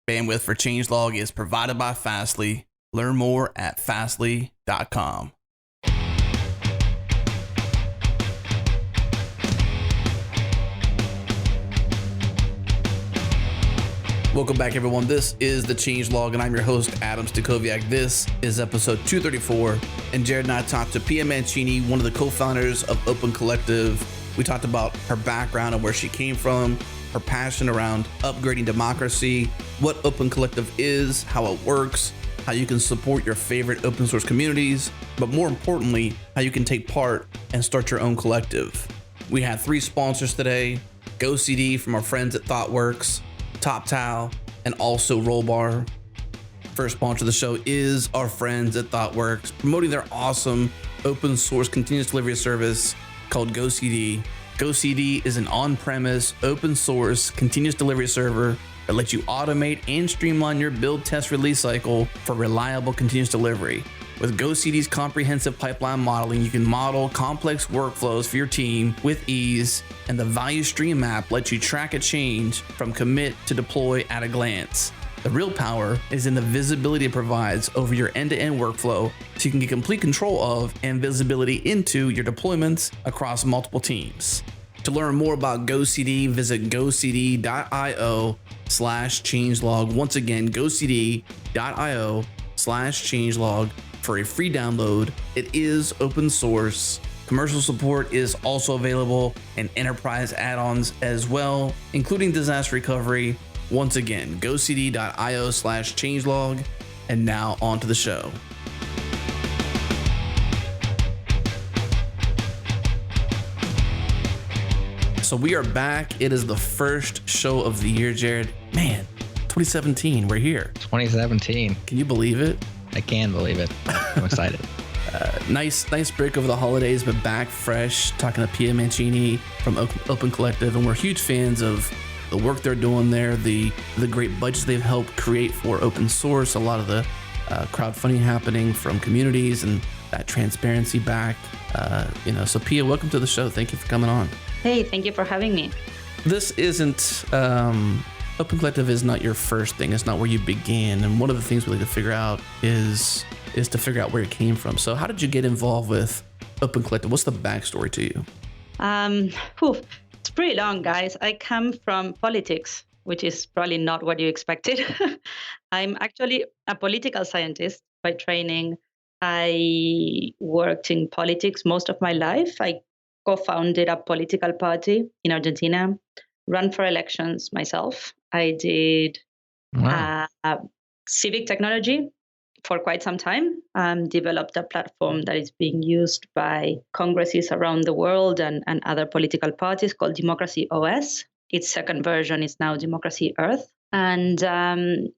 Bandwidth for changelog is provided by Fastly. Learn more at fastly.com. Welcome back, everyone. This is the Changelog, and I'm your host, Adam Stacoviak. This is episode 234, and Jared and I talked to Pia Mancini, one of the co-founders of Open Collective. We talked about her background and where she came from, her passion around upgrading democracy, what Open Collective is, how it works, how you can support your favorite open source communities, but more importantly, how you can take part and start your own collective. We had 3 sponsors today: GoCD from our friends at ThoughtWorks, TopTal, and also Rollbar. First sponsor of the show is our friends at ThoughtWorks, promoting their awesome open source continuous delivery service called GoCD. GoCD is an on-premise open source continuous delivery server that lets you automate and streamline your build, test, release cycle for reliable continuous delivery. With GoCD's comprehensive pipeline modeling, you can model complex workflows for your team with ease, and the Value Stream app lets you track a change from commit to deploy at a glance. The real power is in the visibility it provides over your end-to-end workflow, so you can get complete control of and visibility into your deployments across multiple teams. To learn more about GoCD, visit gocd.io/changelog. Once again, gocd.io/changelog. For a free download. It is open source. Commercial support is also available, and enterprise add-ons as well, including disaster recovery. Once again, gocd.io/changelog. And now on to the show. So we are back. It is the first show of the year, Jared. Man, 2017, we're here. 2017. Can you believe it? I can believe it. I'm excited. Nice break over the holidays, but back fresh, talking to Pia Mancini from Open Collective, and we're huge fans of the work they're doing there, the great budgets they've helped create for open source, a lot of the crowdfunding happening from communities, and that transparency back. So Pia, welcome to the show. Thank you for coming on. Hey, thank you for having me. This isn't Open Collective is not your first thing. It's not where you began. And one of the things we like to figure out is to figure out where it came from. So how did you get involved with Open Collective? What's the backstory to you? It's pretty long, guys. I come from politics, which is probably not what you expected. I'm actually a political scientist by training. I worked in politics most of my life. I co-founded a political party in Argentina, ran for elections myself. I did civic technology for quite some time, developed a platform that is being used by congresses around the world and other political parties called Democracy OS. Its second version is now Democracy Earth. And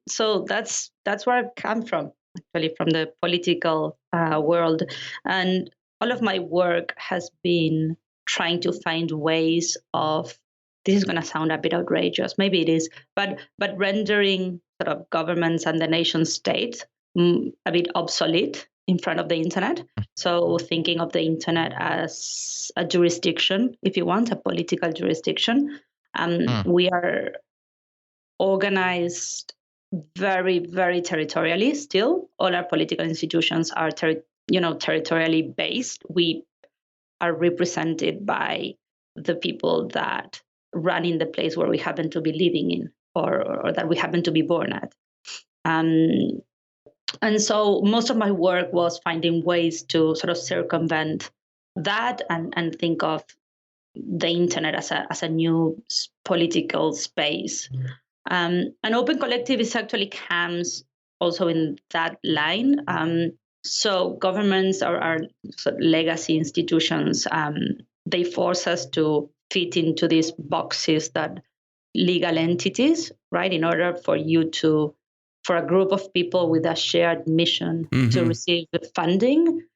so that's where I've come from, actually, from the political world. And all of my work has been trying to find ways of, this is going to sound a bit outrageous, maybe it is, but rendering sort of governments and the nation state a bit obsolete in front of the internet. So thinking of the internet as a jurisdiction, if you want, a political jurisdiction. We are organized very, very territorially still. All our political institutions are territorially based. We are represented by the people that run in the place where we happen to be living in, or that we happen to be born at. And so most of my work was finding ways to sort of circumvent that and think of the internet as a new political space. And Open Collective is actually comes also in that line. So governments are sort of legacy institutions. They force us to fit into these boxes that legal entities, right? In order for a group of people with a shared mission to receive the funding,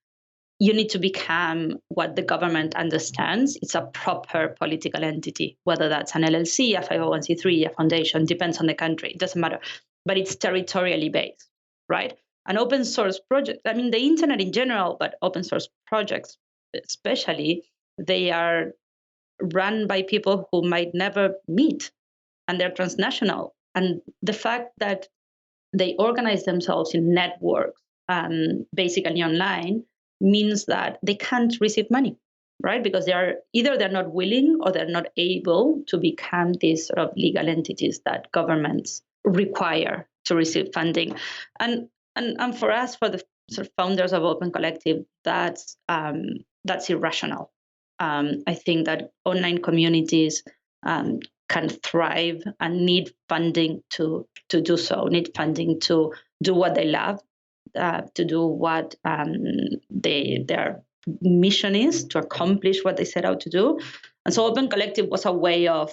you need to become what the government understands. It's a proper political entity, whether that's an LLC, a 501c3, a foundation, depends on the country. It doesn't matter. But it's territorially based, right? An open source project, I mean, the internet in general, but open source projects especially, they are run by people who might never meet, and they're transnational. And the fact that they organize themselves in networks, basically online, means that they can't receive money, right? Because they're not willing or they're not able to become these sort of legal entities that governments require to receive funding. And for us, for the sort of founders of Open Collective, that's irrational. I think that online communities can thrive and need funding to do so, need funding to do what they love, to do what their mission is, to accomplish what they set out to do. And so Open Collective was a way of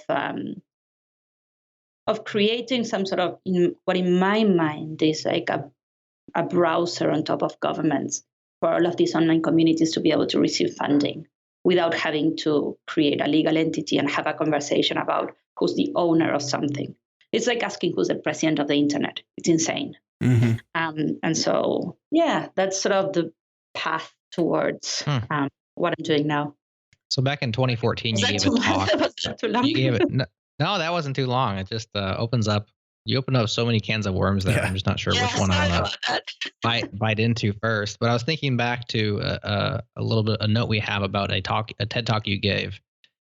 creating some sort of, what in my mind is like a browser on top of governments for all of these online communities to be able to receive funding without having to create a legal entity and have a conversation about who's the owner of something. It's like asking who's the president of the internet. It's insane. Mm-hmm. And so, yeah, that's sort of the path towards what I'm doing now. So back in 2014, you gave a talk. Was that too long? You gave it. No, that wasn't too long. It just opens up. You opened up so many cans of worms there. Yeah. I'm just not sure which one I want to bite into first. But I was thinking back to a little bit, a note we have about a TED talk you gave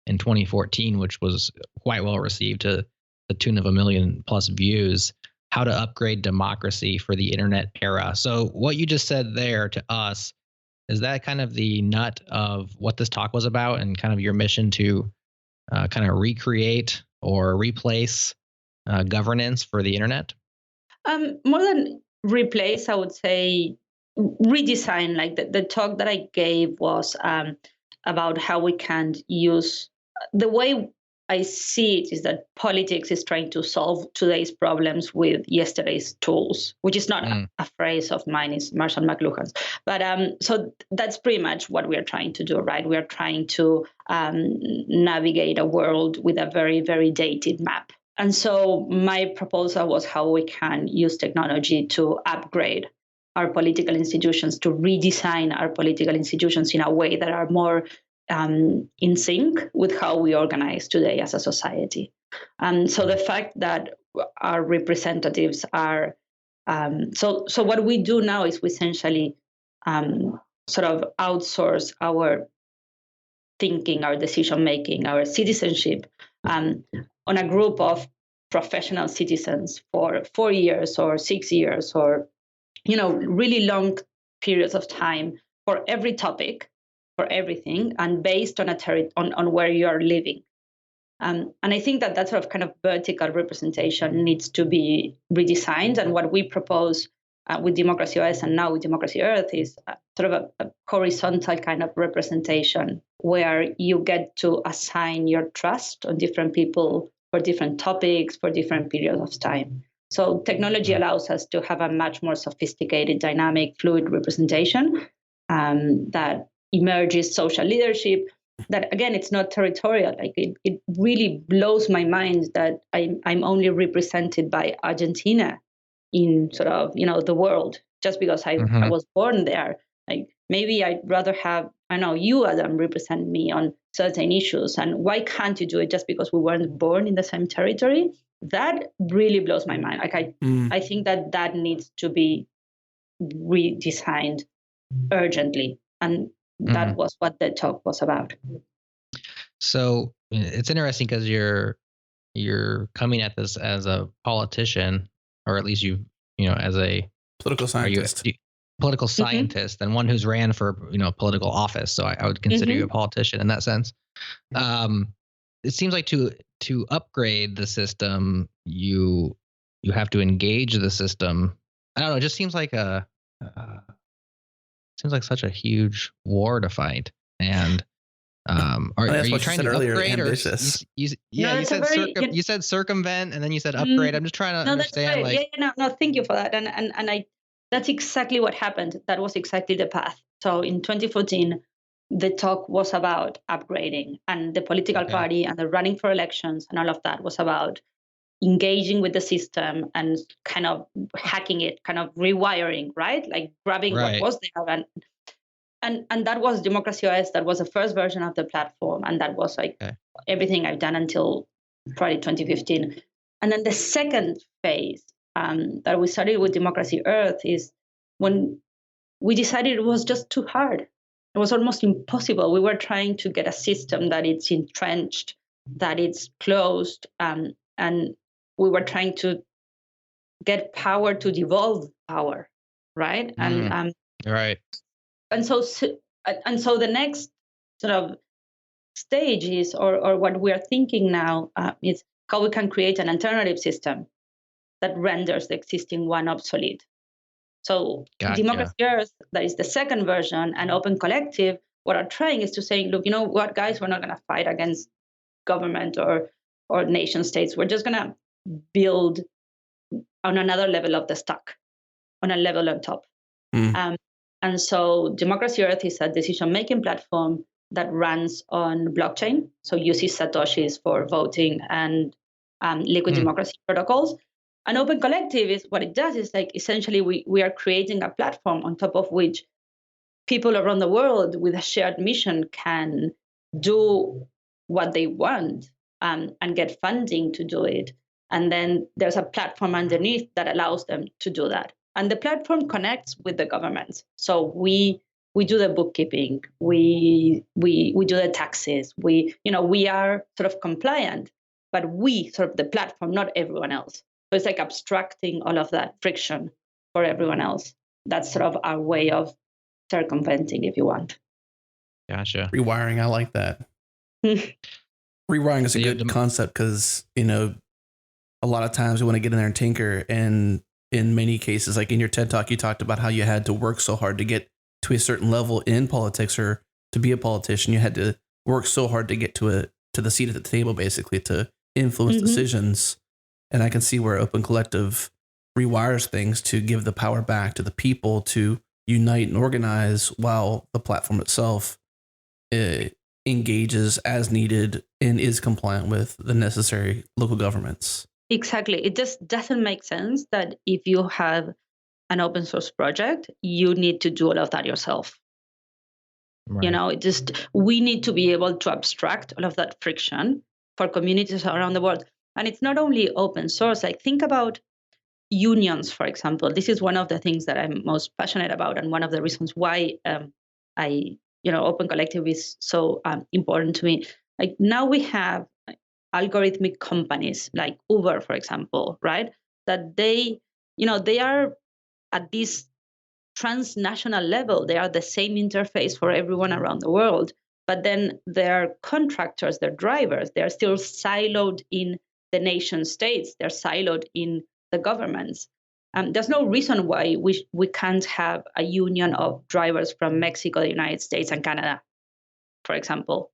in 2014, which was quite well received, to the tune of 1 million+ views. How to upgrade democracy for the internet era. So what you just said there to us, is that kind of the nut of what this talk was about, and kind of your mission to kind of recreate or replace governance for the internet? More than replace, I would say redesign. Like the talk that I gave was about how we can use, the way I see it is that politics is trying to solve today's problems with yesterday's tools, which is not a phrase of mine, it's Marshall McLuhan's. But so that's pretty much what we are trying to do, right? We are trying to navigate a world with a very, very dated map. And so my proposal was how we can use technology to upgrade our political institutions, to redesign our political institutions in a way that are more in sync with how we organize today as a society. So the fact that our representatives are, so what we do now is we essentially sort of outsource our thinking, our decision making, our citizenship on a group of professional citizens for 4 years or 6 years or, really long periods of time for every topic, for everything, and based on on where you are living. And I think that sort of kind of vertical representation needs to be redesigned. And what we propose with Democracy OS and now with Democracy Earth is sort of a horizontal kind of representation where you get to assign your trust on different people for different topics, for different periods of time. So technology allows us to have a much more sophisticated, dynamic, fluid representation that emerges social leadership, that again, it's not territorial. Like it really blows my mind that I'm only represented by Argentina in sort of, the world, just because I was born there. Like maybe I'd rather have, I know, you, Adam, represent me on certain issues. And why can't you do it just because we weren't born in the same territory? That really blows my mind. Like I think that needs to be redesigned urgently. And that was what the talk was about. So it's interesting because you're coming at this as a politician, or at least as a political scientist. Political scientist and one who's ran for political office. So I would consider you a politician in that sense. It seems like to upgrade the system, you have to engage the system. I don't know. It just seems like such a huge war to fight. And are you trying to upgrade or you said circumvent and then you said upgrade? I'm just trying to understand. Thank you for that. And that's exactly what happened. That was exactly the path. So in 2014, the talk was about upgrading, and the political party and the running for elections and all of that was about engaging with the system and kind of hacking it, kind of rewiring, right? Like grabbing what was there. And that was Democracy OS. That was the first version of the platform. And that was everything I've done until probably 2015. And then the second phase that we started with Democracy Earth is when we decided it was just too hard. It was almost impossible. We were trying to get a system that it's entrenched, that it's closed, and we were trying to get power to devolve power, right? Right. And so the next sort of stage is, or what we are thinking now, is how we can create an alternative system that renders the existing one obsolete. So Gotcha. Democracy Earth, that is the second version, and Open Collective, what are trying is to say, look, you know what, guys, we're not going to fight against government or nation states. We're just going to build on another level of the stack, on a level on top. And so Democracy Earth is a decision-making platform that runs on blockchain, so uses Satoshis for voting and liquid democracy protocols. An Open Collective is what it does is like essentially we are creating a platform on top of which people around the world with a shared mission can do what they want and get funding to do it. And then there's a platform underneath that allows them to do that. And the platform connects with the governments. So we do the bookkeeping, we do the taxes, we are sort of compliant, but we sort of the platform, not everyone else. So it's like abstracting all of that friction for everyone else. That's sort of our way of circumventing, if you want. Gotcha. Rewiring, I like that. Rewiring is a good concept because, a lot of times we want to get in there and tinker. And in many cases, like in your TED Talk, you talked about how you had to work so hard to get to a certain level in politics or to be a politician. You had to work so hard to get to the seat at the table, basically, to influence decisions. And I can see where Open Collective rewires things to give the power back to the people to unite and organize while the platform itself engages as needed and is compliant with the necessary local governments. Exactly. It just doesn't make sense that if you have an open source project, you need to do all of that yourself. Right. We need to be able to abstract all of that friction for communities around the world. And it's not only open source. Like think about unions, for example. This is one of the things that I'm most passionate about, and one of the reasons why Open Collective is so important to me. Like now we have algorithmic companies like Uber, for example, right? That they are at this transnational level. They are the same interface for everyone around the world. But then their contractors, their drivers, they are still siloed in the nation states. They're siloed in the governments. There's no reason why we can't have a union of drivers from Mexico, the United States, and Canada, for example.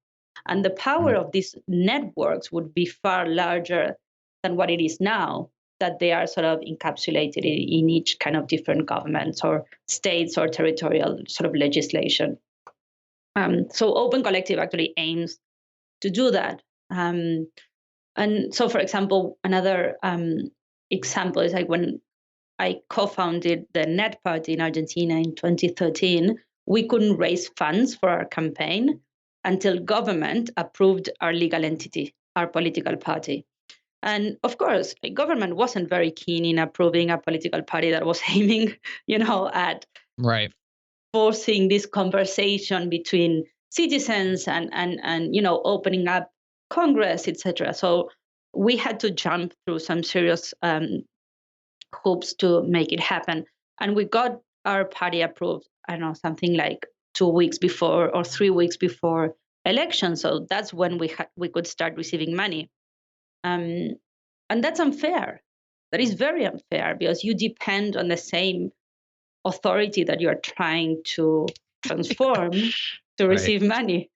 And the power of these networks would be far larger than what it is now, that they are sort of encapsulated in each kind of different governments or states or territorial sort of legislation. So Open Collective actually aims to do that. And so, for example, another example is like when I co-founded the Net Party in Argentina in 2013, we couldn't raise funds for our campaign until government approved our legal entity, our political party. And of course, the government wasn't very keen in approving a political party that was aiming, at forcing this conversation between citizens and opening up Congress, etc. So we had to jump through some serious hoops to make it happen. And we got our party approved, I don't know, something like 2 weeks before or 3 weeks before election. So that's when we could start receiving money. And that's unfair. That is very unfair because you depend on the same authority that you're trying to transform to receive money,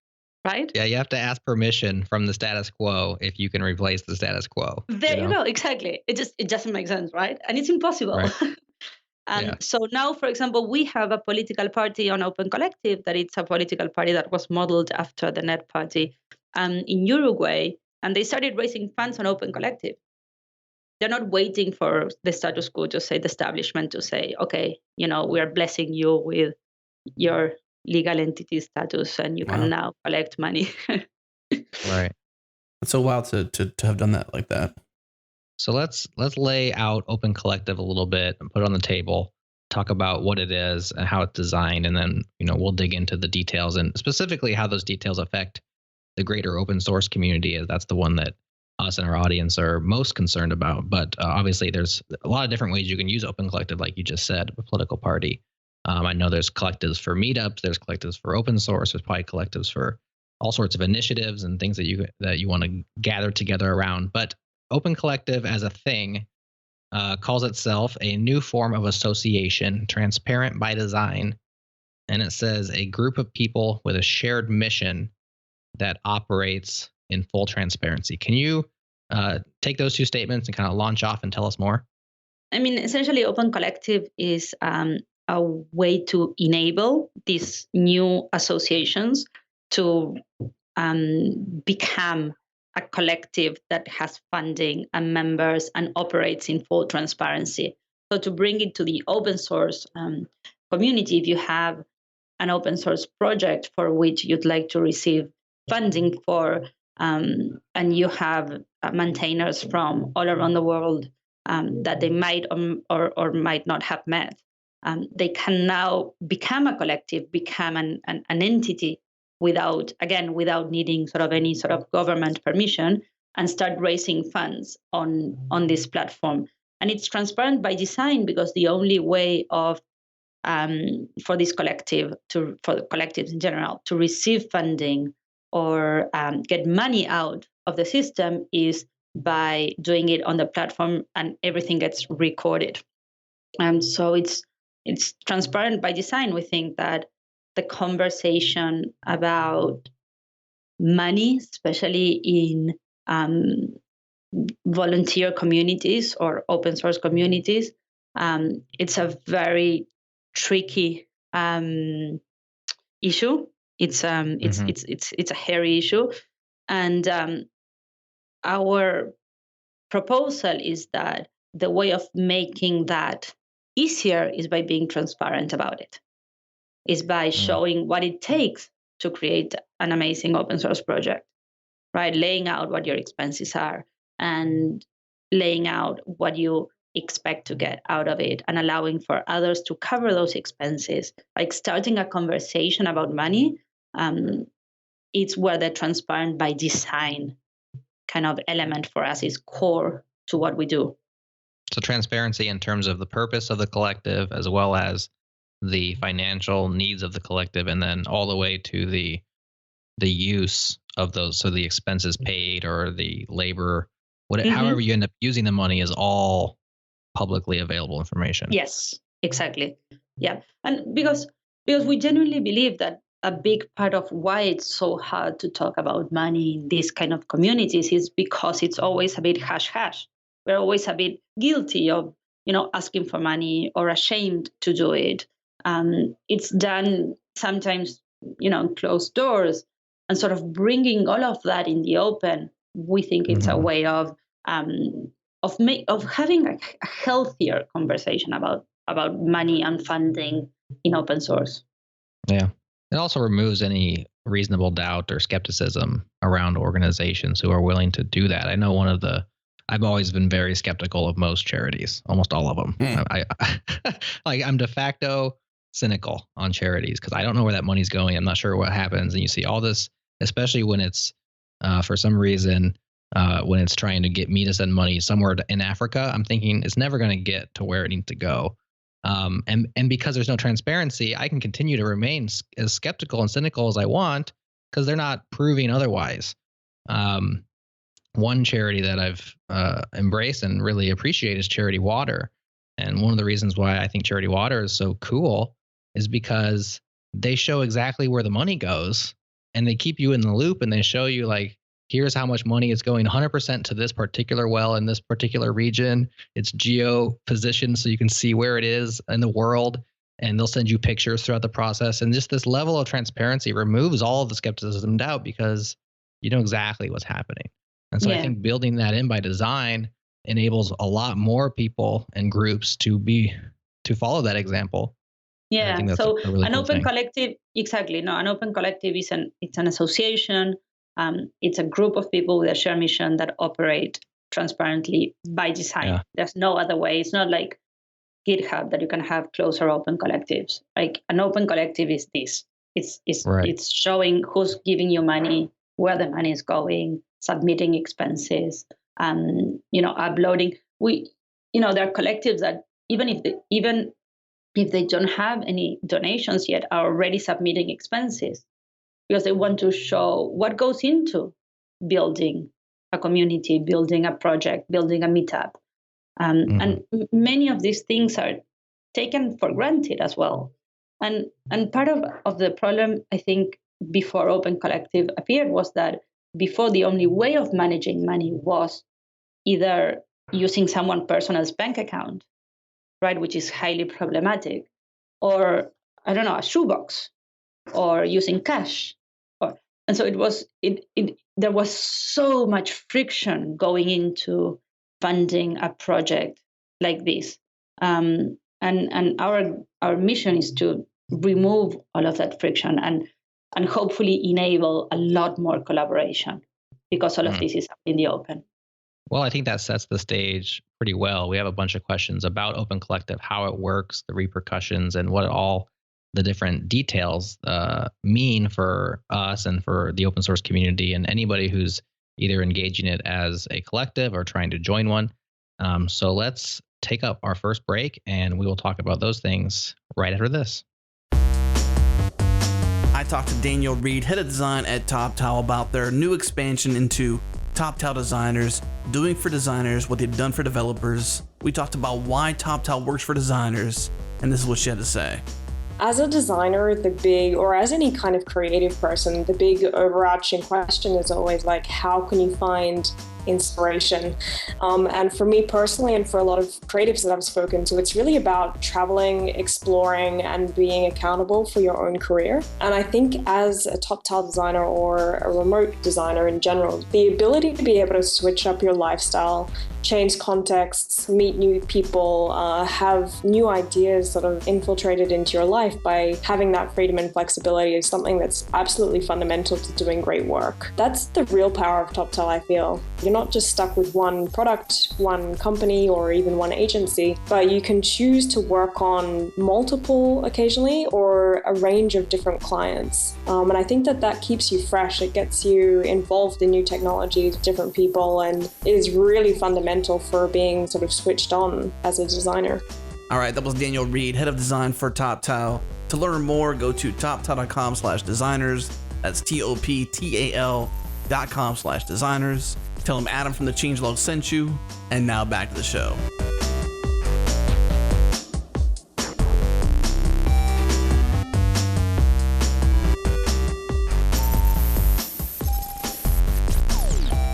right? Yeah, you have to ask permission from the status quo if you can replace the status quo. There you go, exactly. It doesn't make sense, right? And it's impossible. Right. So now, for example, we have a political party on Open Collective that it's a political party that was modeled after the Net Party in Uruguay, and they started raising funds on Open Collective. They're not waiting for the status quo to say, the establishment to say, okay, we are blessing you with your legal entity status and you can now collect money. Right. It's so wild to have done that like that. So let's lay out Open Collective a little bit and put it on the table. Talk about what it is and how it's designed, and then we'll dig into the details and specifically how those details affect the greater open source community. As that's the one that us and our audience are most concerned about. But obviously, there's a lot of different ways you can use Open Collective, like you just said, a political party. I know there's collectives for meetups, there's collectives for open source, there's probably collectives for all sorts of initiatives and things that you want to gather together around. But Open Collective as a thing calls itself a new form of association, transparent by design. And it says a group of people with a shared mission that operates in full transparency. Can you take those two statements and kind of launch off and tell us more? I mean, essentially, Open Collective is a way to enable these new associations to become a collective that has funding and members and operates in full transparency. So to bring it to the open source community, if you have an open source project for which you'd like to receive funding for, and you have maintainers from all around the world that they might or might not have met, they can now become a collective, become an entity without needing sort of any sort of government permission, and start raising funds on this platform. And it's transparent by design, because the only way of for this collective for the collectives in general to receive funding or get money out of the system is by doing it on the platform, and everything gets recorded. So it's transparent by design. We think that the conversation about money, especially in volunteer communities or open source communities, it's a very tricky issue. It's a hairy issue, and our proposal is that the way of making that easier is by being transparent about it, is by showing what it takes to create an amazing open source project, right? Laying out what your expenses are and laying out what you expect to get out of it, and allowing for others to cover those expenses. Like starting a conversation about money, it's where the transparent by design kind of element for us is core to what we do. So transparency in terms of the purpose of the collective, as well as the financial needs of the collective, and then all the way to the use of those. So the expenses paid or the labor, however you end up using the money, is all publicly available information. Yes, exactly. Yeah. And because we genuinely believe that a big part of why it's so hard to talk about money in these kind of communities is because it's always a bit hush. We're always a bit guilty of, asking for money, or ashamed to do it. It's done sometimes, closed doors, and sort of bringing all of that in the open. We think it's a way of having a healthier conversation about money and funding in open source. Yeah. It also removes any reasonable doubt or skepticism around organizations who are willing to do that. I know I've always been very skeptical of most charities, almost all of them. I'm de facto cynical on charities because I don't know where that money's going. I'm not sure what happens. And you see all this, especially when it's for some reason, when it's trying to get me to send money somewhere in Africa, I'm thinking it's never going to get to where it needs to go. And because there's no transparency, I can continue to remain as skeptical and cynical as I want because they're not proving otherwise. One charity that I've embraced and really appreciate is Charity Water. And one of the reasons why I think Charity Water is so cool is because they show exactly where the money goes, and they keep you in the loop, and they show you like, here's how much money is going 100% to this particular well in this particular region. It's geo-positioned so you can see where it is in the world, and they'll send you pictures throughout the process. And just this level of transparency removes all of the skepticism and doubt because you know exactly what's happening. And so I think building that in by design enables a lot more people and groups to follow that example. Yeah. So an open collective, exactly. No, an open collective it's an association. It's a group of people with a shared mission that operate transparently by design. Yeah. There's no other way. It's not like GitHub that you can have closed or open collectives. Like an open collective is this. Right. It's showing who's giving you money, where the money is going, submitting expenses, uploading. There are collectives that even if they don't have any donations yet, are already submitting expenses because they want to show what goes into building a community, building a project, building a meetup. And many of these things are taken for granted as well. And part of the problem, I think, before Open Collective appeared was that before the only way of managing money was either using someone personal's bank account, right, which is highly problematic, or I don't know, a shoebox, or using cash, and so there was so much friction going into funding a project like this, and our mission is to remove all of that friction and hopefully enable a lot more collaboration because all of this is in the open. Well, I think that sets the stage pretty well. We have a bunch of questions about Open Collective, how it works, the repercussions, and what all the different details mean for us and for the open source community and anybody who's either engaging it as a collective or trying to join one. So let's take up our first break, and we will talk about those things right after this. I talked to Daniel Reed, head of design at TopTal, about their new expansion into TopTal Designers, doing for designers what they've done for developers. We talked about why TopTal works for designers, and this is what she had to say. As a designer, or as any kind of creative person, the big overarching question is always like, how can you find inspiration? And for me personally, and for a lot of creatives that I've spoken to, it's really about traveling, exploring, and being accountable for your own career. And I think as a TopTal designer or a remote designer in general, the ability to be able to switch up your lifestyle, change contexts, meet new people, have new ideas sort of infiltrated into your life by having that freedom and flexibility is something that's absolutely fundamental to doing great work. That's the real power of TopTal, I feel. You're not just stuck with one product, one company, or even one agency, but you can choose to work on multiple occasionally or a range of different clients. And I think that keeps you fresh. It gets you involved in new technologies, different people, and is really fundamental for being sort of switched on as a designer. All right, that was Daniel Reed, head of design for TopTal. To learn more, go to toptal.com/designers. That's TOPTAL.com/designers. Tell him Adam from the Changelog sent you. And now back to the show.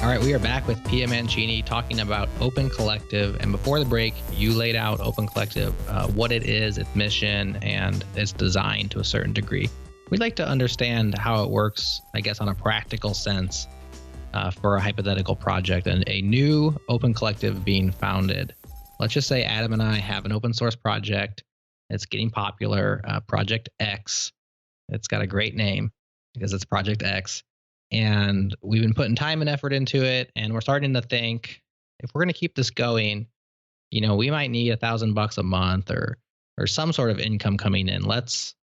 All right, we are back with Pia Mancini talking about Open Collective. And before the break, you laid out Open Collective, what it is, its mission, and its design to a certain degree. We'd like to understand how it works, I guess, on a practical sense for a hypothetical project and a new Open Collective being founded. Let's just say Adam and I have an open source project. It's getting popular, Project X. It's got a great name because it's Project X. And we've been putting time and effort into it. And we're starting to think, if we're going to keep this going, we might need $1,000 a month or some sort of income coming in. Let's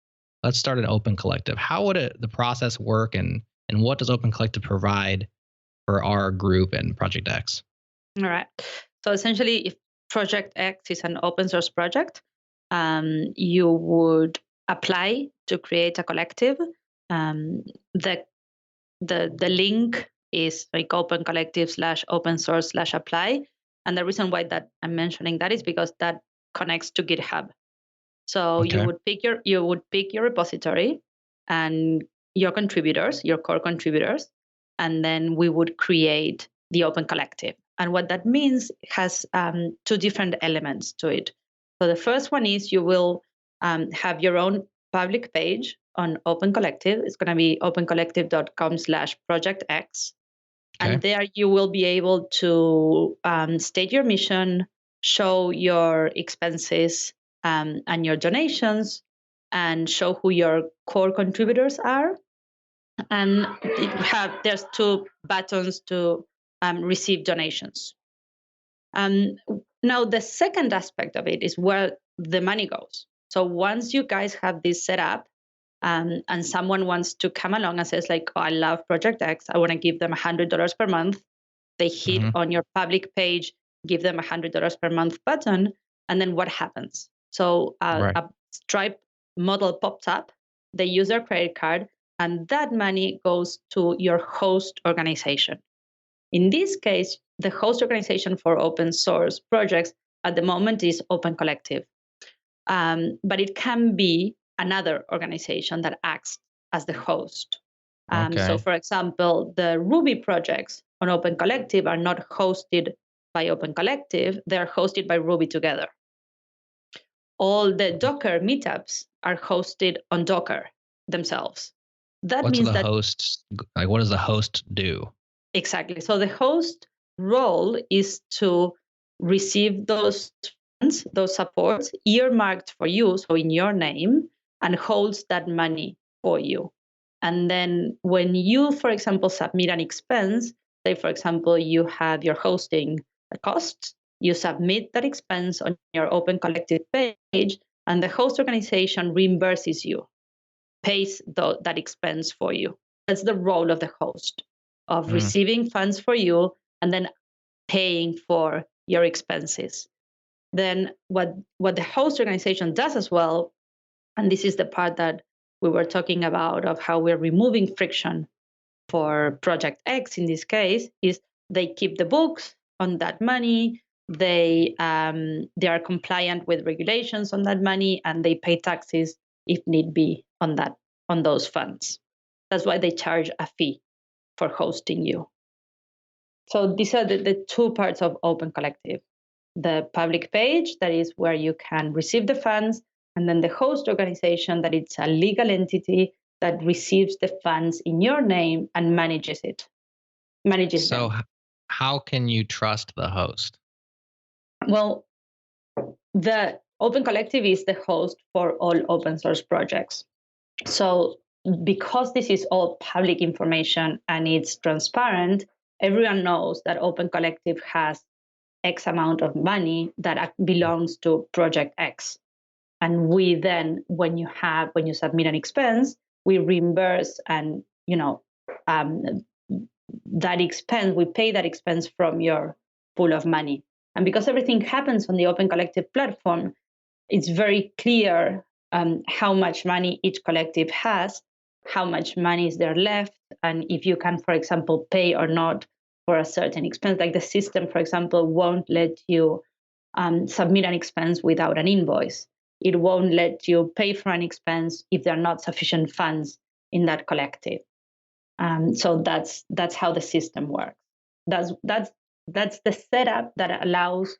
start an Open Collective. How would the process work, and what does Open Collective provide for our group and Project X? All right. So essentially, if Project X is an open source project, you would apply to create a collective. The link is like Open Collective /open source /apply. And the reason why that I'm mentioning that is because that connects to GitHub. So Okay. you would pick your repository and your contributors, your core contributors, and then we would create the Open Collective. And what that means has two different elements to it. So the first one is you will have your own public page on Open Collective. It's going to be opencollective.com/projectx. Okay. And there you will be able to state your mission, show your expenses and your donations, and show who your core contributors are. And there's two buttons to receive donations. Now, the second aspect of it is where the money goes. So once you guys have this set up, and someone wants to come along and says like, oh, I love Project X, I want to give them $100 per month. They hit on your public page, give them $100 per month button, and then what happens? So a Stripe model pops up, they use their credit card, and that money goes to your host organization. In this case, the host organization for open source projects at the moment is Open Collective. But it can be another organization that acts as the host. So, for example, the Ruby projects on Open Collective are not hosted by Open Collective, they're hosted by Ruby Together. All the Docker meetups are hosted on Docker themselves. That What's means the host, like, what does the host do? Exactly. So the host role is to receive those funds, those supports earmarked for you, so in your name, and holds that money for you. And then when you, for example, submit an expense, say, for example, you have your hosting costs, you submit that expense on your Open Collective page, and the host organization reimburses you, pays that expense for you. That's the role of the host, of receiving funds for you and then paying for your expenses. Then what the host organization does as well, and this is the part that we were talking about of how we're removing friction for Project X in this case, is they keep the books on that money, they are compliant with regulations on that money, and they pay taxes if need be on those funds. That's why they charge a fee for hosting you. So these are the two parts of Open Collective. The public page, that is where you can receive the funds, and then the host organization, that it's a legal entity that receives the funds in your name and manages So them. How can you trust the host? Well, the Open Collective is the host for all open source projects. So because this is all public information and it's transparent, everyone knows that Open Collective has X amount of money that belongs to Project X. And we then, when you submit an expense, we reimburse and, that expense, we pay that expense from your pool of money. And because everything happens on the Open Collective platform, it's very clear how much money each collective has, how much money is there left, and if you can, for example, pay or not for a certain expense. Like the system, for example, won't let you submit an expense without an invoice. It won't let you pay for an expense if there are not sufficient funds in that collective. So that's how the system works. That's the setup that allows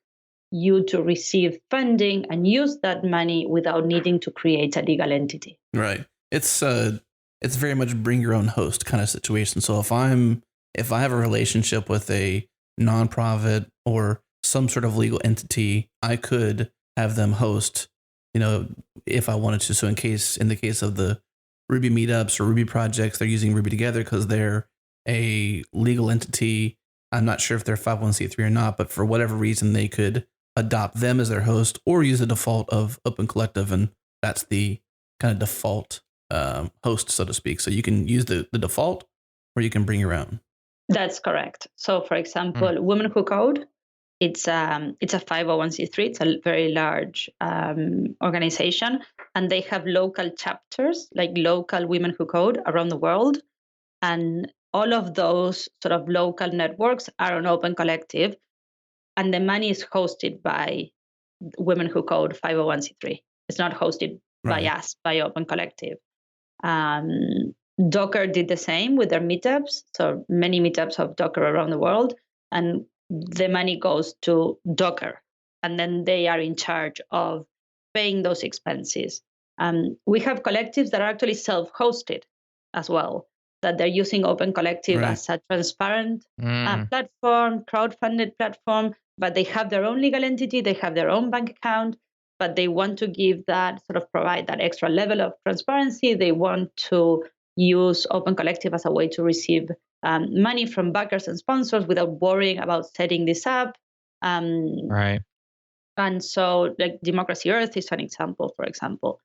you to receive funding and use that money without needing to create a legal entity. Right. It's very much bring your own host kind of situation. So if I have a relationship with a nonprofit or some sort of legal entity, I could have them host, if I wanted to. So in the case of the Ruby meetups or Ruby projects, they're using Ruby Together because they're a legal entity. I'm not sure if they're 501c3 or not, but for whatever reason, they could adopt them as their host or use the default of Open Collective, and that's the kind of default host, so to speak. So you can use the default, or you can bring your own. That's correct. So, for example, Women Who Code, it's a 501c3. It's a very large organization, and they have local chapters, like local Women Who Code around the world, and all of those sort of local networks are on Open Collective, and the money is hosted by Women Who Code 501c3. It's not hosted by us, by Open Collective. Docker did the same with their meetups. So many meetups of Docker around the world, and the money goes to Docker, and then they are in charge of paying those expenses. We have collectives that are actually self-hosted as well, that they're using Open Collective as a transparent platform, crowdfunded platform, but they have their own legal entity, they have their own bank account, but they want to give that, sort of provide that extra level of transparency. They want to use Open Collective as a way to receive money from backers and sponsors without worrying about setting this up. Right. And so, like Democracy Earth is an example. For example,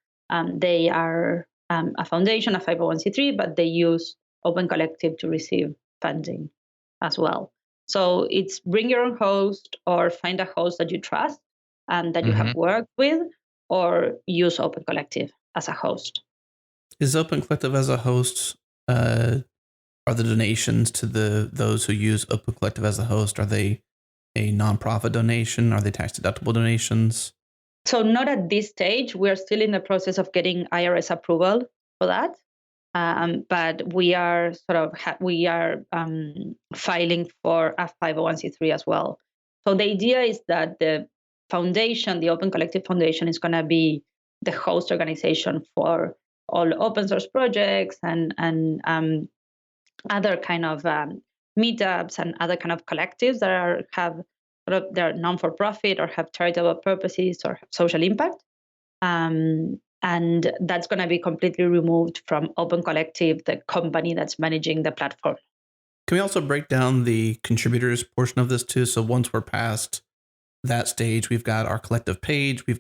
they are a foundation, a 501c3, but they use Open Collective to receive funding as well. So it's bring your own host, or find a host that you trust and that you have worked with, or use Open Collective as a host. Is Open Collective as a host? Are the donations to those who use Open Collective as a host, are they a nonprofit donation? Are they tax deductible donations? So not at this stage. We're still in the process of getting IRS approval for that. But we are filing for a 501c3 as well. So the idea is that the foundation, the Open Collective Foundation, is going to be the host organization for all open source projects and other kind of meetups and other kind of collectives that they're non-for-profit or have charitable purposes or have social impact. And that's going to be completely removed from Open Collective, the company that's managing the platform. Can we also break down the contributors portion of this too? So once we're past that stage, we've got our collective page. We've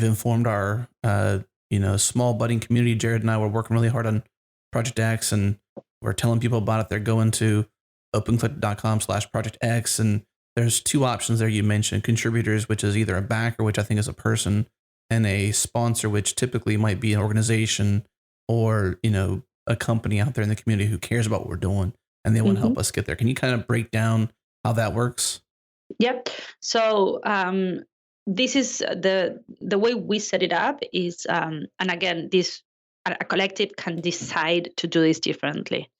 informed our small budding community. Jared and I were working really hard on Project X, and we're telling people about it. They're going to opencollective.com/Project X, and there's two options there. You mentioned contributors, which is either a backer, which I think is a person, and a sponsor, which typically might be an organization or a company out there in the community who cares about what we're doing and they want to help us get there. Can you kind of break down how that works? Yep. So this is the way we set it up is, and again, a collective can decide to do this differently.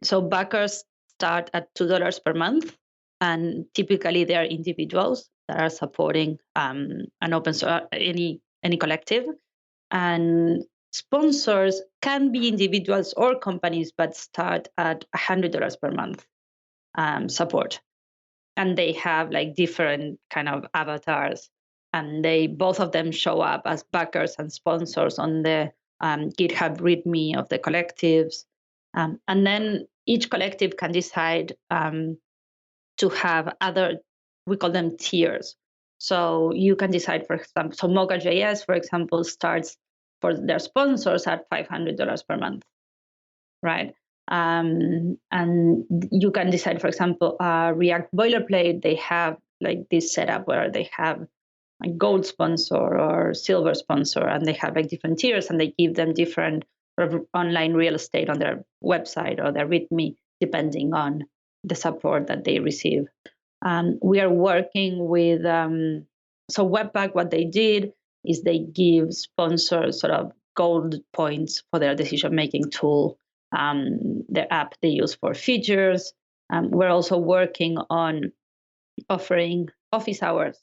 So backers start at $2 per month, and typically they are individuals that are supporting an open source any collective. And sponsors can be individuals or companies, but start at $100 per month support. And they have like different kind of avatars, and both of them show up as backers and sponsors on the GitHub README of the collectives. And then each collective can decide to have we call them tiers. So you can decide, for example, so Mocha.js, for example, starts for their sponsors at $500 per month, right? And you can decide, for example, React Boilerplate, they have like this setup where they have a gold sponsor or silver sponsor, and they have like different tiers, and they give them different sort of online real estate on their website or their README, depending on the support that they receive. We are working with, so Webpack, what they did is they give sponsors sort of gold points for their decision-making tool, their app they use for features. We're also working on offering office hours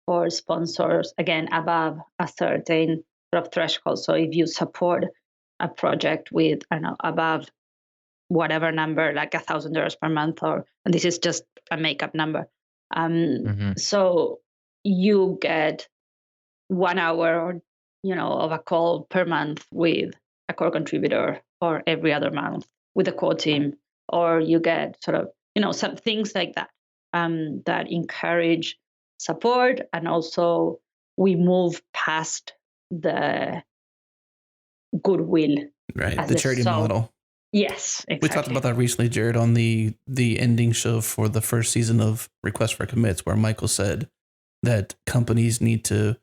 for sponsors, again, above a certain sort of threshold. So if you support a project with, I don't know, above whatever number, like $1,000 per month, and this is just a makeup number. So you get 1 hour, of a call per month with a core contributor, or every other month with a core team, or you get sort of, some things like that, that encourage support. And also we move past the goodwill. Right, the charity model. Yes, exactly. We talked about that recently, Jared, on the ending show for the first season of Request for Commits, where Michael said that companies need to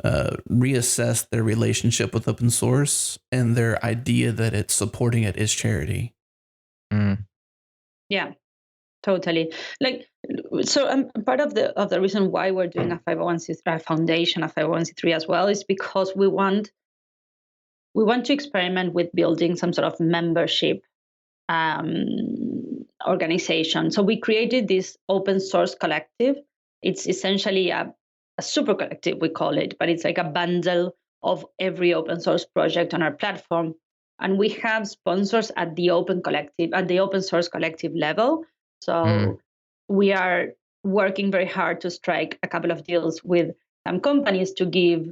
reassess their relationship with open source and their idea that it's supporting it is charity. Yeah, totally. So part of the reason why we're doing a 501c3 foundation, a 501c3 as well, is because we want to experiment with building some sort of membership organization. So we created this open source collective. It's essentially a super collective, we call it, but it's like a bundle of every open source project on our platform. And we have sponsors at the open source collective level. So we are working very hard to strike a couple of deals with some companies to give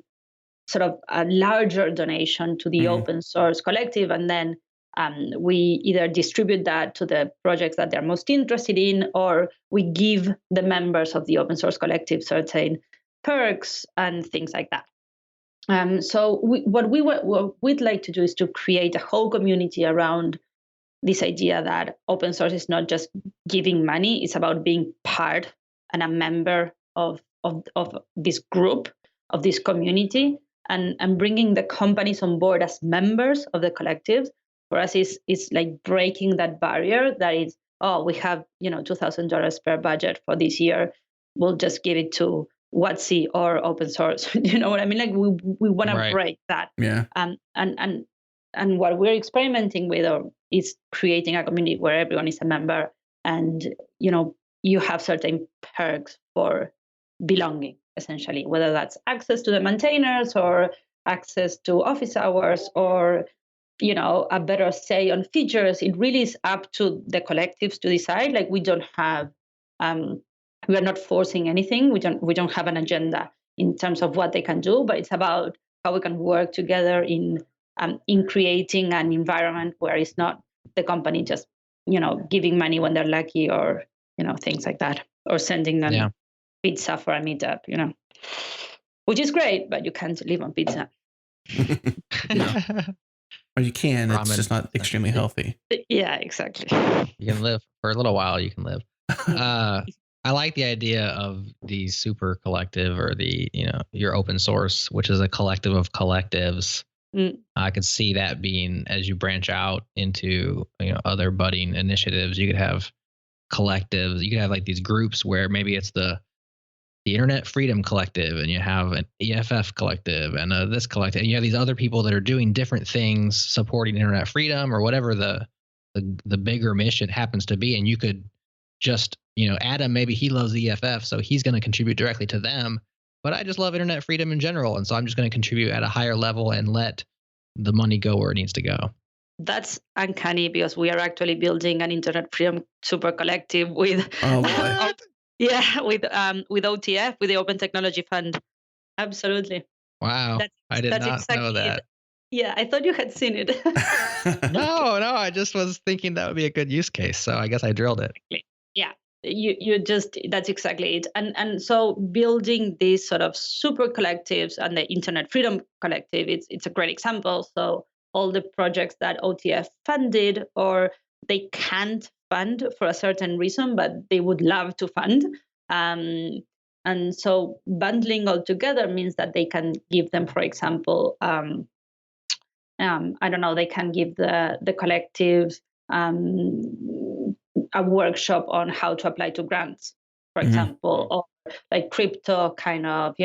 sort of a larger donation to the open source collective, and then we either distribute that to the projects that they're most interested in, or we give the members of the open source collective certain perks and things like that. So what we'd like to do is to create a whole community around this idea that open source is not just giving money; it's about being part and a member of this group, of this community, and bringing the companies on board as members of the collective. For us, is like breaking that barrier that is, oh, we have $2,000 per budget for this year, we'll just give it to WotC or open source. You know what I mean? Like we want to break that. Yeah. And what we're experimenting with is creating a community where everyone is a member, and you have certain perks for belonging, essentially, whether that's access to the maintainers or access to office hours or a better say on features. It really is up to the collectives to decide. Like we don't have we are not forcing anything. We don't have an agenda in terms of what they can do, but it's about how we can work together in creating an environment where it's not the company just giving money when they're lucky, or things like that, or sending them pizza for a meetup, which is great, but you can't live on pizza. Or you can, it's just not extremely healthy. Yeah, exactly. You can live for a little while. You can live. I like the idea of the super collective, or the your open source, which is a collective of collectives. I could see that being, as you branch out into other budding initiatives, you could have collectives. You could have like these groups where maybe it's the Internet Freedom Collective, and you have an EFF collective, and this collective, and you have these other people that are doing different things supporting internet freedom, or whatever the bigger mission happens to be. And you could just Adam, maybe he loves the EFF, so he's going to contribute directly to them, but I just love internet freedom in general, and so I'm just going to contribute at a higher level and let the money go where it needs to go. That's uncanny, because we are actually building an internet freedom super collective with with OTF, with the Open Technology Fund. Absolutely. Wow. I did not know that. Yeah, I thought you had seen it. No, I just was thinking that would be a good use case, so I guess I drilled it. Yeah. That's exactly it. And so building these sort of super collectives, and the Internet Freedom Collective, it's a great example. So all the projects that OTF funded, or they can't fund for a certain reason, but they would love to fund. And so bundling all together means that they can give them, for example, I don't know, they can give the collective a workshop on how to apply to grants, for example, or like crypto kind of,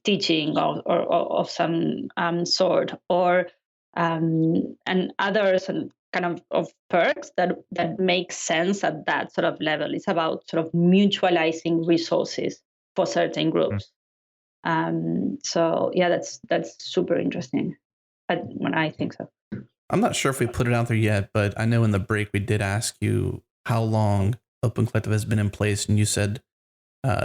teaching of some sort, or and others, and kind of perks that make sense at that sort of level. It's about sort of mutualizing resources for certain groups. So yeah, that's super interesting when I think so. I'm not sure if we put it out there yet, but I know in the break we did ask you how long Open Collective has been in place, and you said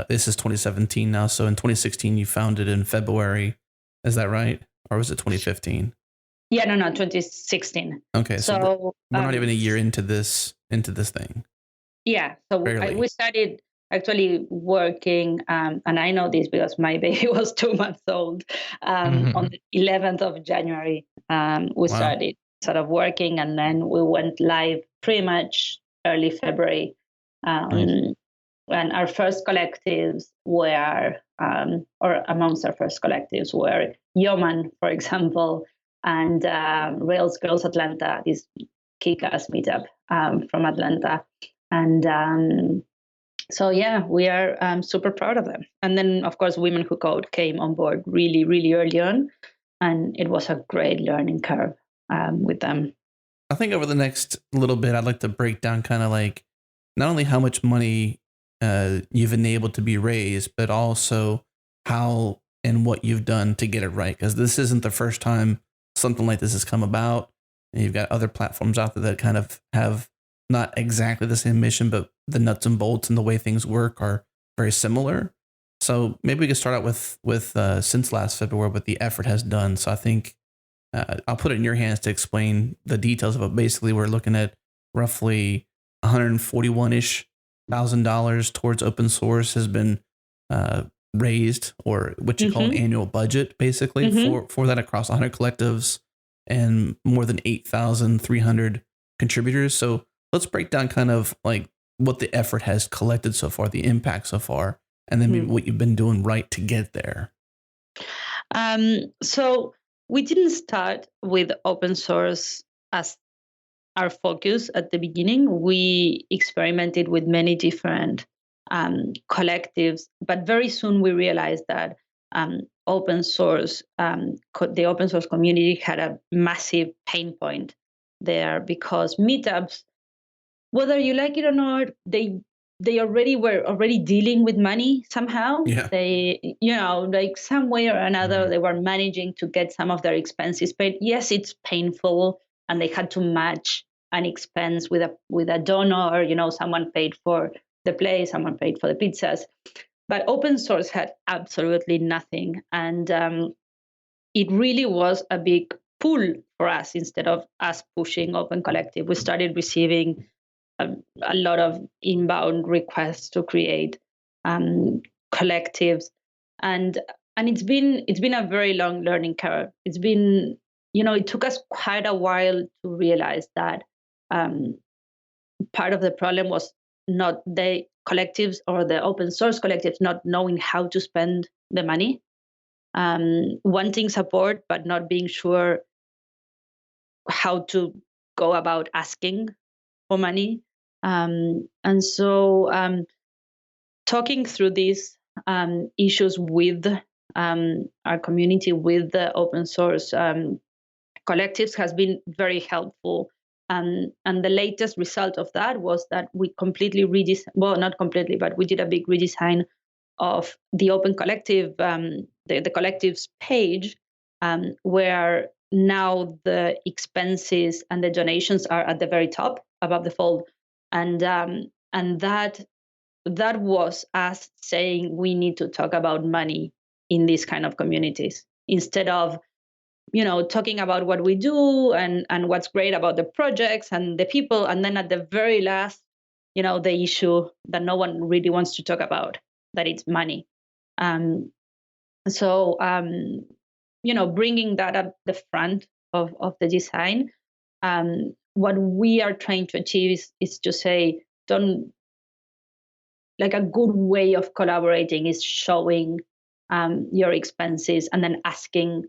this is 2017 now. So in 2016, you founded in February. Is that right? Or was it 2015? Yeah, no, 2016. Okay, so we're not even a year into this thing. Yeah, so we started actually working, and I know this because my baby was 2 months old. On the 11th of January, we started sort of working, and then we went live pretty much early February. And our first collectives were, or amongst our first collectives were Yeoman, for example, and Rails Girls Atlanta, this kick-ass meetup from Atlanta. And so, yeah, we are super proud of them. And then, of course, Women Who Code came on board really, really early on. And it was a great learning curve with them. I think over the next little bit, I'd like to break down kind of like not only how much money you've enabled to be raised, but also how and what you've done to get it right. Because this isn't the first time something like this has come about. And you've got other platforms out there that kind of have not exactly the same mission, but the nuts and bolts and the way things work are very similar. So maybe we could start out with since last February, what the effort has done. So I think I'll put it in your hands to explain the details of it. Basically, we're looking at roughly $141-ish thousand towards open source has been raised, or what you call an annual budget, basically for that across 100 collectives and more than 8,300 contributors. So let's break down kind of like what the effort has collected so far, the impact so far, and then maybe what you've been doing right to get there. So we didn't start with open source as our focus at the beginning. We experimented with many different collectives, but very soon we realized that open source, the open source community had a massive pain point there, because meetups, whether you like it or not, they already dealing with money somehow. Yeah. They, like some way or another, they were managing to get some of their expenses paid. Yes, it's painful, and they had to match an expense with a donor. Someone paid for the play, someone paid for the pizzas, but open source had absolutely nothing, and it really was a big pull for us. Instead of us pushing Open Collective, we started receiving a lot of inbound requests to create collectives, and it's been a very long learning curve. It's been, it took us quite a while to realize that part of the problem was not the collectives or the open source collectives not knowing how to spend the money, wanting support but not being sure how to go about asking for money. And so talking through these issues with our community, with the open source collectives, has been very helpful. And the latest result of that was that we completely not completely, but we did a big redesign of the Open Collective, the collectives page, where now the expenses and the donations are at the very top above the fold, and that was us saying we need to talk about money in these kind of communities, instead of talking about what we do and what's great about the projects and the people, and then at the very last, the issue that no one really wants to talk about, that it's money. So bringing that at the front of the design, what we are trying to achieve is to say, like a good way of collaborating is showing your expenses and then asking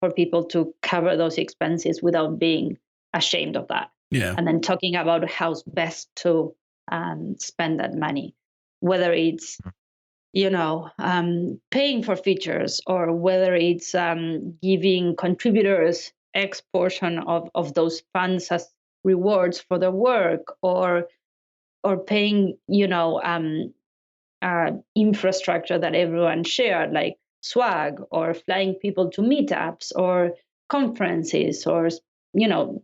for people to cover those expenses without being ashamed of that. Yeah. And then talking about how's best to spend that money, whether it's paying for features, or whether it's giving contributors X portion of those funds as rewards for their work, or paying infrastructure that everyone shared, like swag, or flying people to meetups or conferences, or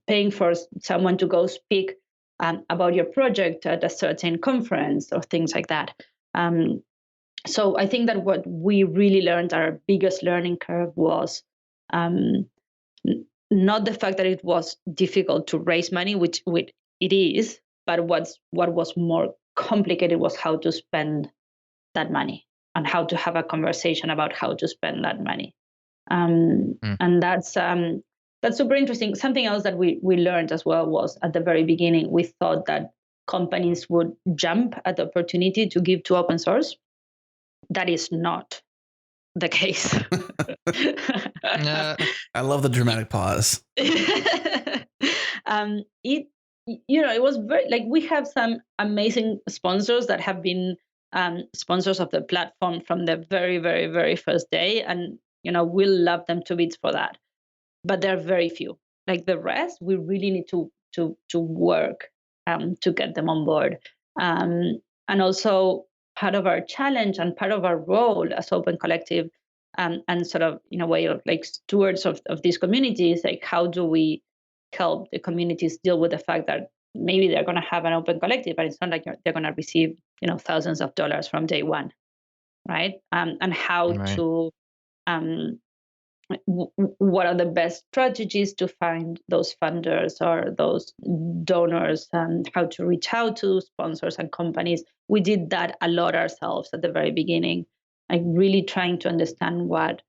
paying for someone to go speak about your project at a certain conference, or things like that. So I think that what we really learned, our biggest learning curve, was not the fact that it was difficult to raise money, which it is, but what was more complicated was how to spend that money, and how to have a conversation about how to spend that money. And that's super interesting. Something else that we learned as well was, at the very beginning, we thought that companies would jump at the opportunity to give to open source. That is not the case. I love the dramatic pause. It was very, we have some amazing sponsors that have been sponsors of the platform from the very, very, very first day, and we'll love them to bits for that. But there are very few. Like the rest, we really need to work to get them on board. And also, part of our challenge and part of our role as Open Collective, and sort of in a way of like stewards of these communities, like how do we help the communities deal with the fact that maybe they're going to have an Open Collective, but it's not like they're going to receive thousands of dollars from day one, right? And how to what are the best strategies to find those funders or those donors, and how to reach out to sponsors and companies. We did that a lot ourselves at the very beginning, like really trying to understand what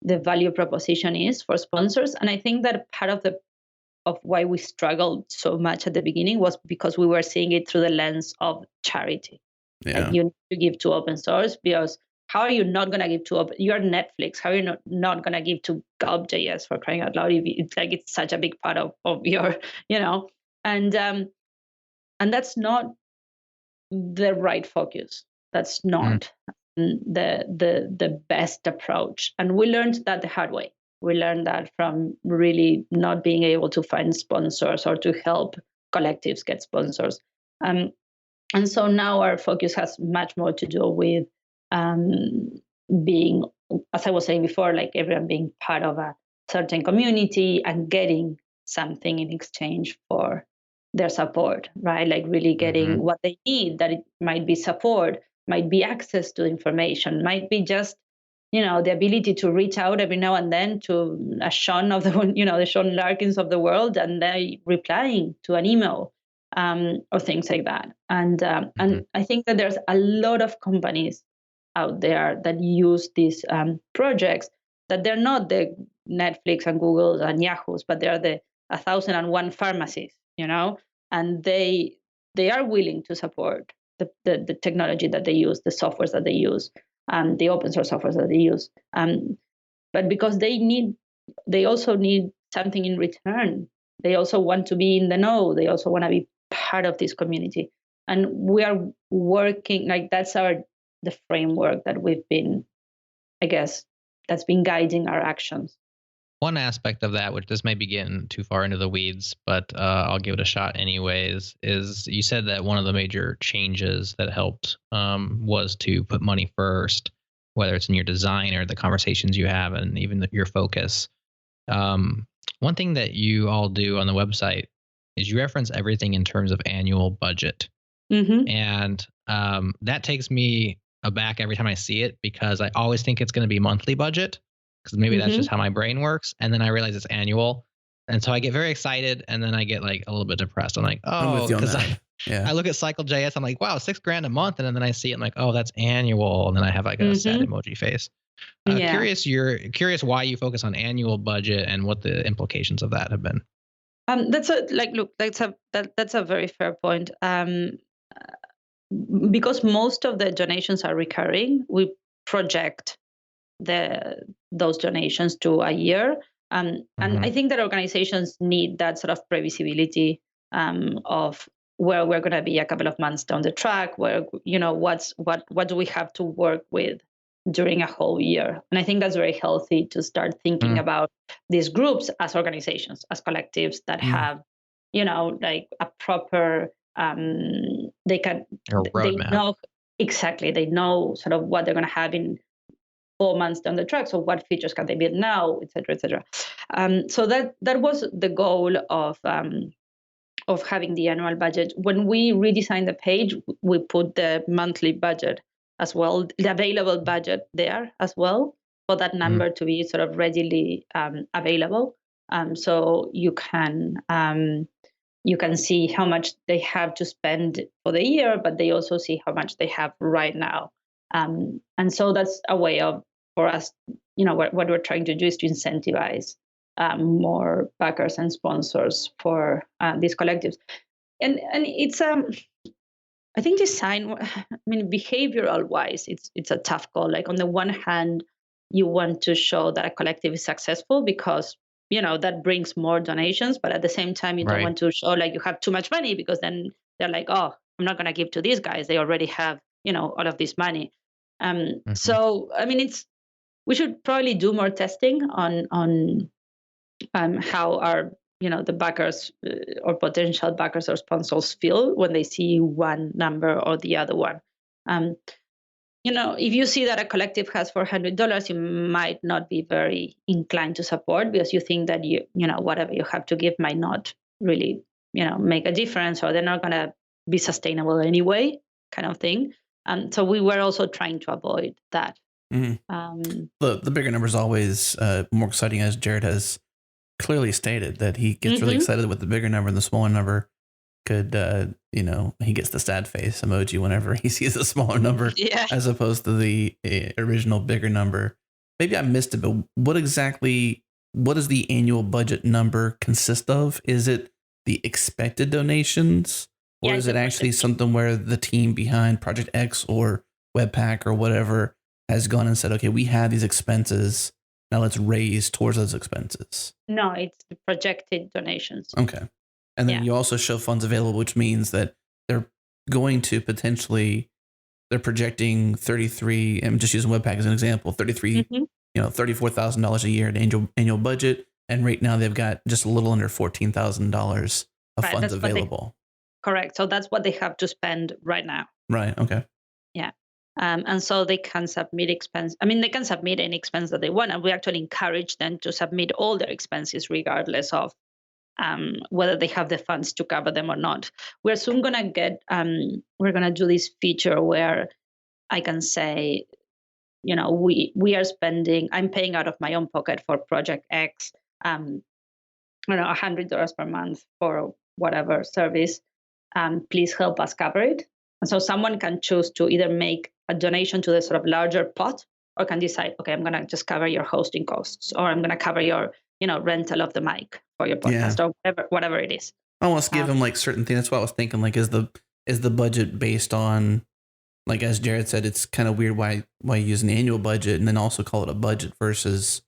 the value proposition is for sponsors. And I think that part of why we struggled so much at the beginning was because we were seeing it through the lens of charity. Yeah. Like, you need to give to open source, because how are you not going to give to open? You're Netflix. How are you not going to give to Gulp.js, for crying out loud? It's like it's such a big part of your, and that's not the right focus. That's not the best approach. And we learned that the hard way. We learned that from really not being able to find sponsors or to help collectives get sponsors. And so now our focus has much more to do with being, as I was saying before, like everyone being part of a certain community and getting something in exchange for their support, right? Like really getting what they need. That it might be support, might be access to information, might be just, the ability to reach out every now and then to a Sean of the, the Sean Larkins of the world, and they replying to an email, or things like that. And I think that there's a lot of companies out there that use these projects, that they're not the Netflix and Googles and Yahoos, but they're the 1,001 pharmacies, and they are willing to support the technology that they use, the softwares that they use, the open source softwares that they use. But because they also need something in return. They also want to be in the know. They also want to be part of this community. And we are working, like that's the framework that we've been, I guess, that's been guiding our actions. One aspect of that, which this may be getting too far into the weeds, but I'll give it a shot anyways, is you said that one of the major changes that helped was to put money first, whether it's in your design or the conversations you have and even your focus. One thing that you all do on the website is you reference everything in terms of annual budget. And that takes me aback every time I see it, because I always think it's going to be monthly budget, because maybe that's just how my brain works. And then I realize it's annual. And so I get very excited, and then I get like a little bit depressed. I'm like, oh, because I look at Cycle.js, I'm like, wow, $6,000 a month. And then I see it, I'm like, oh, that's annual. And then I have like a sad emoji face. Curious why you focus on annual budget and what the implications of that have been. That's a very fair point. Because most of the donations are recurring, we project those donations to a year. And I think that organizations need that sort of previsibility of where we're going to be a couple of months down the track, where, what do we have to work with during a whole year. And I think that's very healthy to start thinking about these groups as organizations, as collectives that have, like a proper, they know exactly, they know sort of what they're going to have in 4 months down the track. So what features can they build now, et cetera, et cetera. So that was the goal of having the annual budget. When we redesigned the page, we put the monthly budget as well, the available budget there as well, for that number to be sort of readily available. So you can see how much they have to spend for the year, but they also see how much they have right now. And so that's a way for us, what we're trying to do is to incentivize more backers and sponsors for these collectives. And it's I think design, behavioral wise, it's a tough call. Like on the one hand, you want to show that a collective is successful because, that brings more donations. But at the same time, you don't want to show like you have too much money, because then they're like, oh, I'm not going to give to these guys. They already have, all of this money. So, we should probably do more testing on how our the backers or potential backers or sponsors feel when they see one number or the other one. If you see that a collective has $400, you might not be very inclined to support, because you think that whatever you have to give might not really make a difference, or they're not going to be sustainable anyway, kind of thing. So we were also trying to avoid that. The bigger number is always more exciting, as Jared has clearly stated that he gets really excited with the bigger number, and the smaller number could, he gets the sad face emoji whenever he sees a smaller number as opposed to the original bigger number. Maybe I missed it, but what does the annual budget number consist of? Is it the expected donations, or is it actually something where the team behind Project X or Webpack or whatever has gone and said, okay, we have these expenses, now let's raise towards those expenses? No, it's the projected donations. Okay. And then you also show funds available, which means that they're going to potentially, they're projecting 33, I'm just using Webpack as an example, $34,000 a year in annual budget. And right now they've got just a little under $14,000 of funds available. Correct. So that's what they have to spend right now. Right. Okay. Yeah. And so they can submit expense. I mean, they can submit any expense that they want. And we actually encourage them to submit all their expenses, regardless of whether they have the funds to cover them or not. We're soon going to we're going to do this feature where I can say, we are spending, I'm paying out of my own pocket for Project X, $100 per month for whatever service. Please help us cover it. And so someone can choose to either make a donation to the sort of larger pot, or can decide, okay, I'm going to just cover your hosting costs, or I'm going to cover your, rental of the mic for your podcast, or whatever it is. I want to give them like certain things. That's what I was thinking. Like, is the budget based on, like, as Jared said, it's kind of weird why you use an annual budget and then also call it a budget versus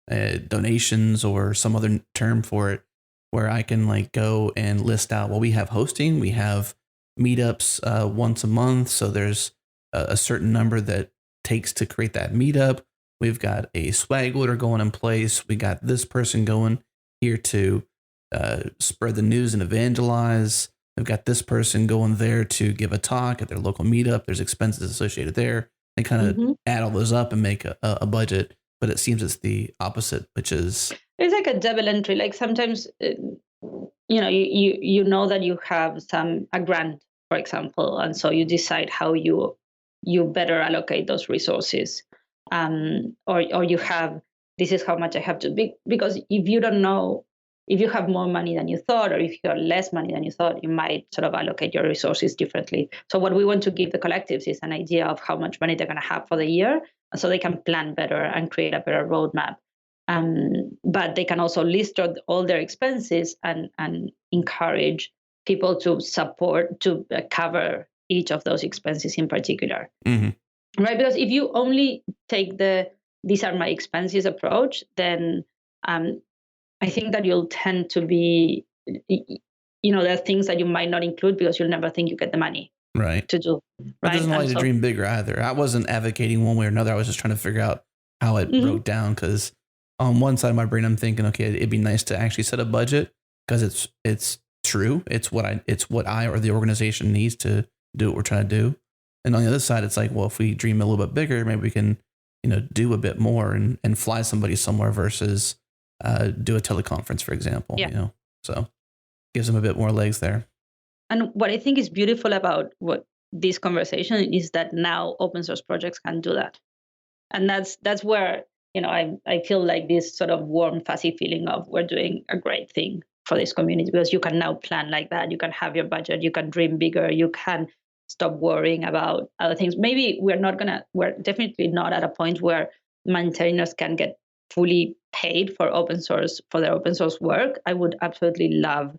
donations or some other term for it, where I can like go and list out, well, we have hosting, we have meetups once a month. So there's a certain number that takes to create that meetup. We've got a swag loader going in place. We got this person going here to spread the news and evangelize. We've got this person going there to give a talk at their local meetup. There's expenses associated there. They kind of add all those up and make a budget. But it seems it's the opposite, which is... It's like a double entry. Like sometimes, you know that you have a grant, for example, and so you decide how you better allocate those resources. Or you have, this is how much I have to be, because if you don't know, if you have more money than you thought, or if you have less money than you thought, you might sort of allocate your resources differently. So what we want to give the collectives is an idea of how much money they're going to have for the year, so they can plan better and create a better roadmap. But they can also list all their expenses and encourage people to cover each of those expenses in particular. Right? Because if you only take these are my expenses approach, then I think that you'll tend to be, there are things that you might not include because you'll never think you get the money to do. But it doesn't allow you to dream bigger either. I wasn't advocating one way or another. I was just trying to figure out how it broke down, because on one side of my brain, I'm thinking, okay, it'd be nice to actually set a budget because it's true. It's what I or the organization needs to do what we're trying to do. And on the other side, it's like, well, if we dream a little bit bigger, maybe we can, do a bit more and fly somebody somewhere versus do a teleconference, for example. So gives them a bit more legs there. And what I think is beautiful about this conversation is that now open source projects can do that, and that's where I feel like this sort of warm, fuzzy feeling of we're doing a great thing for this community, because you can now plan like that. You can have your budget. You can dream bigger. You can stop worrying about other things. Maybe we're definitely not at a point where maintainers can get fully paid for their open source work. I would absolutely love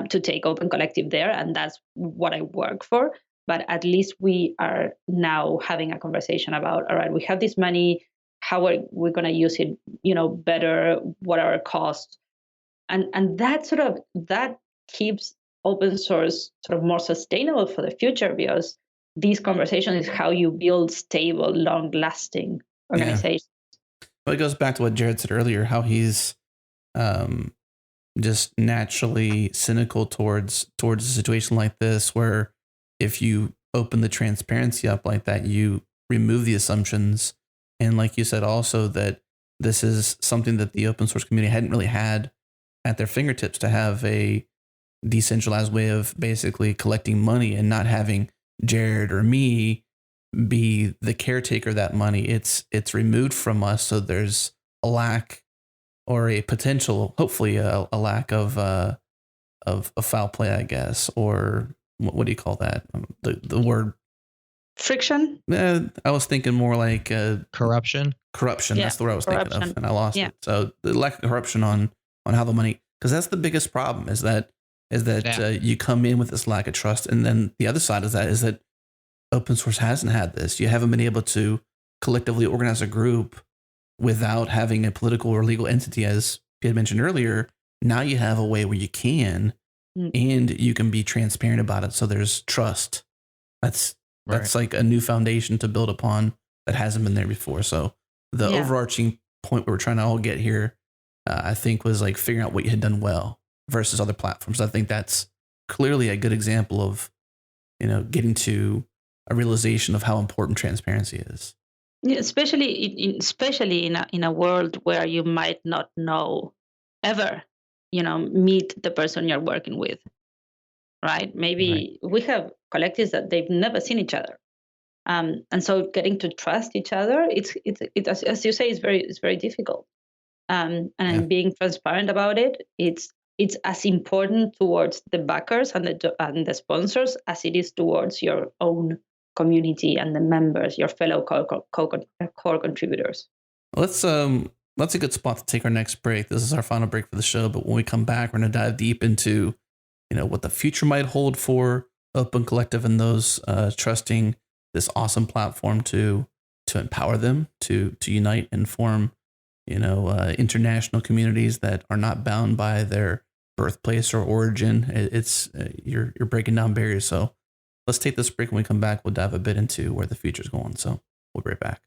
to take Open Collective there, and that's what I work for. But at least we are now having a conversation about, all right, we have this money, how are we going to use it, better? What are our costs? And that keeps open source sort of more sustainable for the future, because these conversations is how you build stable, long-lasting organizations. Yeah. Well, it goes back to what Jared said earlier, how he's just naturally cynical towards a situation like this, where if you open the transparency up like that, you remove the assumptions. And like you said also, that this is something that the open source community hadn't really had at their fingertips, to have a decentralized way of basically collecting money and not having Jared or me be the caretaker of that money. It's removed from us, so there's a lack or a potential, hopefully a lack of foul play, I guess, or what do you call that? The word friction. I was thinking more like corruption. Corruption. Yeah, that's the word I was thinking of, and I lost it. So the lack of corruption on how the money, because that's the biggest problem is that you come in with this lack of trust, and then the other side of that is that open source hasn't had this. You haven't been able to collectively organize a group without having a political or legal entity, as Pia mentioned earlier. Now you have a way where you can, and you can be transparent about it. So there's trust. That's like a new foundation to build upon that hasn't been there before. So the overarching point we're trying to all get here, I think, was like figuring out what you had done well versus other platforms. I think that's clearly a good example of, getting to a realization of how important transparency is. Yeah, especially in a world where you might not know ever, meet the person you're working with, right? Maybe we have collectives that they've never seen each other, and so getting to trust each other, it's as you say, it's very difficult. And being transparent about it, it's as important towards the backers and the sponsors as it is towards your own community and the members, your fellow core contributors. That's a good spot to take our next break. This is our final break for the show, but when we come back, we're going to dive deep into what the future might hold for Open Collective and those trusting this awesome platform to empower them to unite and form international communities that are not bound by their birthplace or origin. It's you're breaking down barriers. So let's take this break. When we come back, we'll dive a bit into where the future's going. So we'll be right back.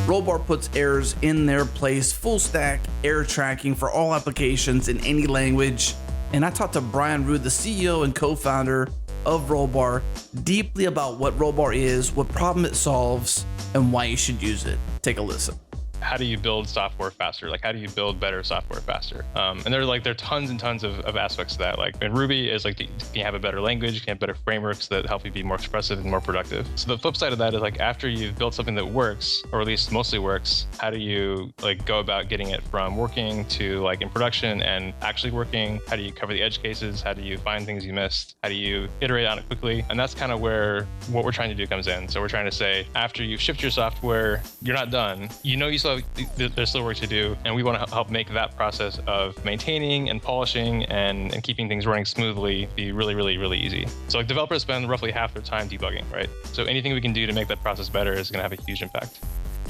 Rollbar puts errors in their place. Full stack error tracking for all applications in any language. And I talked to Brian Rude, the CEO and co-founder of Rollbar, deeply about what Rollbar is, what problem it solves, and why you should use it. Take a listen. How do you build software faster? Like, how do you build better software faster? And there are tons and tons of aspects to that. Like in Ruby is like, can you have a better language? Can you have better frameworks that help you be more expressive and more productive? So the flip side of that is like, after you've built something that works, or at least mostly works, how do you like go about getting it from working to like in production and actually working? How do you cover the edge cases? How do you find things you missed? How do you iterate on it quickly? And that's kind of where what we're trying to do comes in. So we're trying to say, after you've shipped your software, you're not done. You still there's still work to do, and we want to help make that process of maintaining and polishing and keeping things running smoothly be really, really, really easy. So like developers spend roughly half their time debugging, right? So anything we can do to make that process better is going to have a huge impact.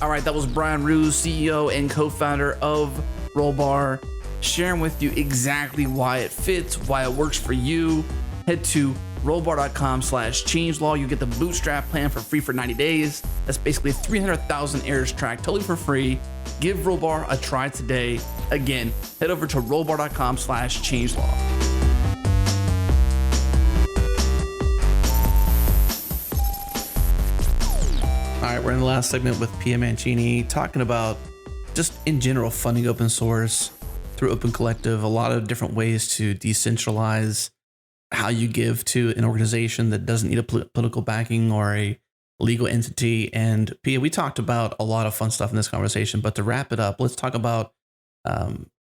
All right, that was Brian Ruse, CEO and co-founder of Rollbar, sharing with you exactly why it fits, why it works for you. Head to rollbar.com/changelog. You get the bootstrap plan for free for 90 days. That's basically 300,000 errors tracked totally for free. Give Rollbar a try today. Again, head over to rollbar.com/changelog. All right, we're in the last segment with Pia Mancini, talking about just in general funding open source through Open Collective, a lot of different ways to decentralize how you give to an organization that doesn't need a political backing or a legal entity. And Pia, we talked about a lot of fun stuff in this conversation, but to wrap it up, let's talk about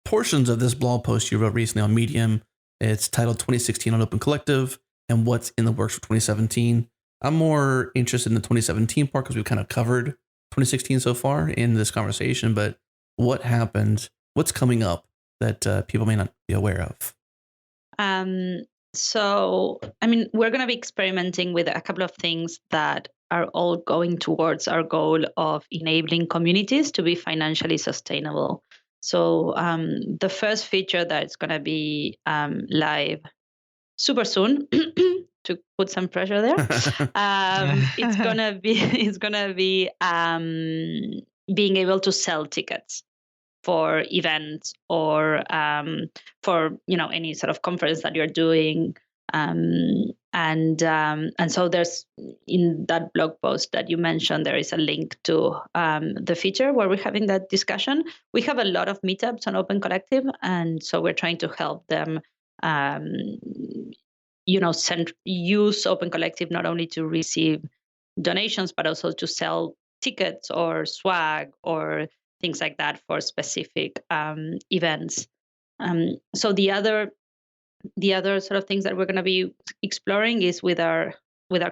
portions of this blog post you wrote recently on Medium. It's titled 2016 on Open Collective and what's in the works for 2017. I'm more interested in the 2017 part because we've kind of covered 2016 so far in this conversation, but what happened, what's coming up that people may not be aware of? So, we're going to be experimenting with a couple of things that are all going towards our goal of enabling communities to be financially sustainable. So the first feature that's going to be live super soon, to put some pressure there, it's gonna be being able to sell tickets for events or for any sort of conference that you're doing, and so there's, in that blog post that you mentioned, there is a link to the feature where we're having that discussion. We have a lot of meetups on Open Collective, and so we're trying to help them use Open Collective not only to receive donations, but also to sell tickets or swag or things like that for specific events. So the other sort of things that we're going to be exploring is with our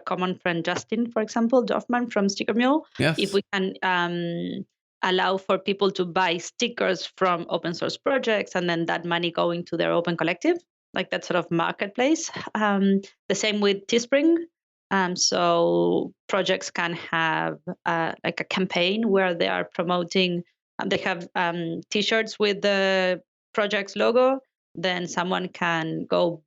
common friend Justin, for example, Doffman from Sticker Mule. Yes. If we can allow for people to buy stickers from open source projects and then that money going to their open collective, like that sort of marketplace. The same with Teespring. So projects can have like a campaign where they are promoting, they have t-shirts with the project's logo. Then someone can go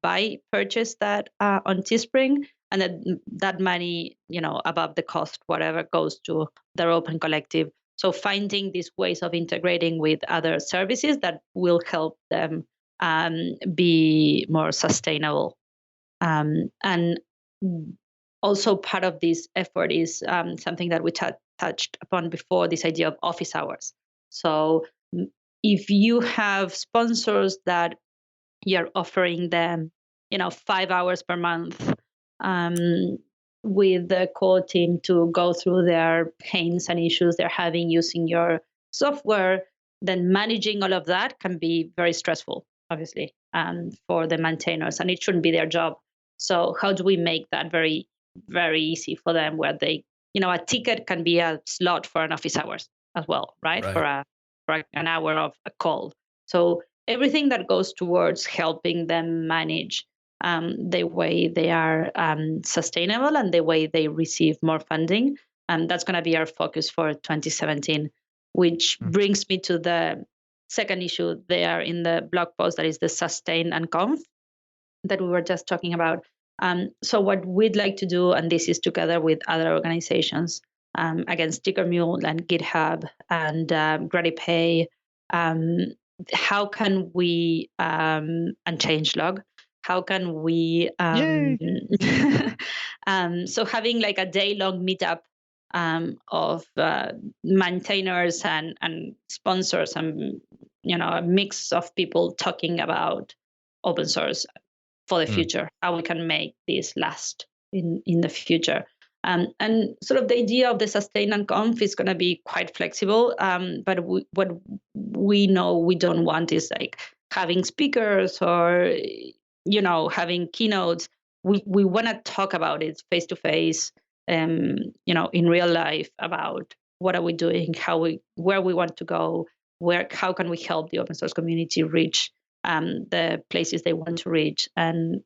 purchase that on Teespring, and then that money, above the cost, whatever, goes to their open collective. So finding these ways of integrating with other services that will help them be more sustainable. And also part of this effort is something that we touched upon before, this idea of office hours. So if you have sponsors that you're offering them, 5 hours per month with the core team to go through their pains and issues they're having using your software, then managing all of that can be very stressful, obviously, for the maintainers, and it shouldn't be their job. So how do we make that very, very easy for them, where they, a ticket can be a slot for an office hours as well, right? For an hour of a call. So everything that goes towards helping them manage the way they are sustainable and the way they receive more funding. That's going to be our focus for 2017, which brings me to the second issue there in the blog post, that is the sustain and conf that we were just talking about. So what we'd like to do, and this is together with other organizations, again, Sticker Mule and GitHub and GratiPay, how can we, and changelog, how can we, so having like a day-long meetup of maintainers and sponsors and, a mix of people talking about open source for the future, how we can make this last in the future. And sort of the idea of the sustain and conf is going to be quite flexible. But what we know we don't want is like having speakers or, having keynotes. We want to talk about it face to face, in real life, about what are we doing, where we want to go, how can we help the open source community reach the places they want to reach, and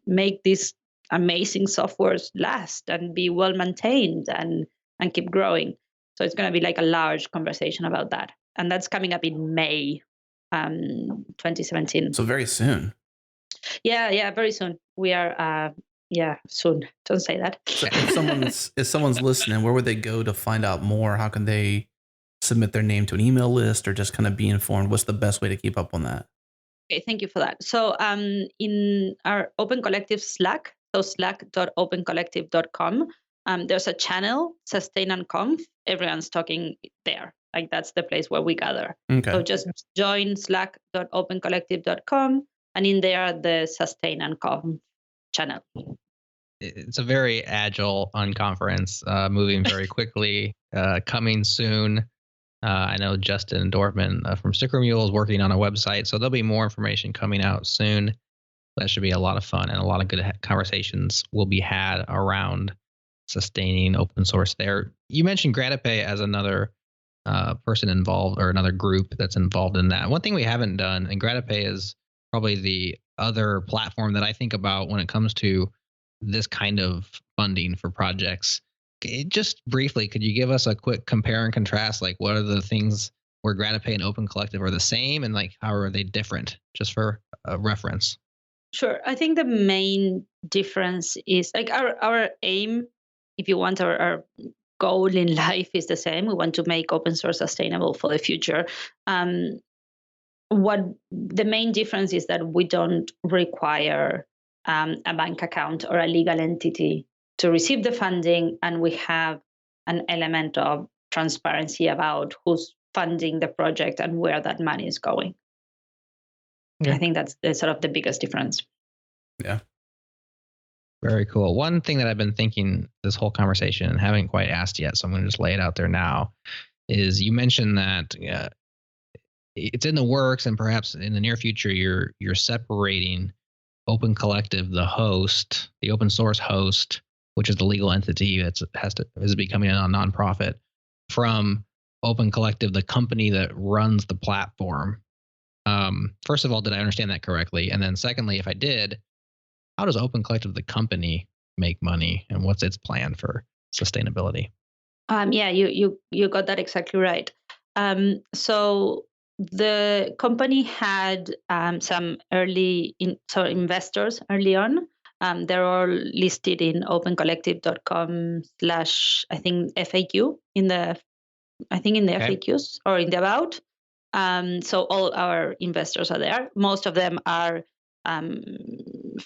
make these amazing softwares last and be well maintained and keep growing. So it's going to be like a large conversation about that, and that's coming up in May 2017. So very soon. Yeah, very soon. We are soon. Don't say that. So if someone's listening, where would they go to find out more? How can they submit their name to an email list or just kind of be informed? What's the best way to keep up on that? Okay, thank you for that. So in our Open Collective Slack, so slack.opencollective.com, there's a channel, Sustain and Conf. Everyone's talking there. Like that's the place where we gather. Okay. So just join slack.opencollective.com, and in there, the Sustain and Conf channel. It's a very agile unconference, moving very quickly, coming soon. I know Justin Dorfman from Sticker Mule is working on a website, so there'll be more information coming out soon. That should be a lot of fun, and a lot of good conversations will be had around sustaining open source there. You mentioned GratiPay as another person involved, or another group that's involved in that. One thing we haven't done, and GratiPay is probably the other platform that I think about when it comes to this kind of funding for projects. Just briefly, could you give us a quick compare and contrast? Like, what are the things where GratiPay and Open Collective are the same, and like how are they different? Just for a reference. Sure. I think the main difference is like our aim, if you want, our goal in life is the same. We want to make open source sustainable for the future. What the main difference is that we don't require a bank account or a legal entity to receive the funding, and we have an element of transparency about who's funding the project and where that money is going. Okay. I think that's sort of the biggest difference. Yeah. Very cool. One thing that I've been thinking this whole conversation and haven't quite asked yet, so I'm going to just lay it out there now, is you mentioned that it's in the works, and perhaps in the near future, you're separating Open Collective, the host, the open source host, which is the legal entity that is becoming a nonprofit, from Open Collective, the company that runs the platform. First of all, did I understand that correctly? And then secondly, if I did, how does Open Collective, the company, make money, and what's its plan for sustainability? Yeah, you got that exactly right. So the company had some investors early on. They're all listed in opencollective.com / I think FAQ in the FAQs or in the about. So all our investors are there. Most of them are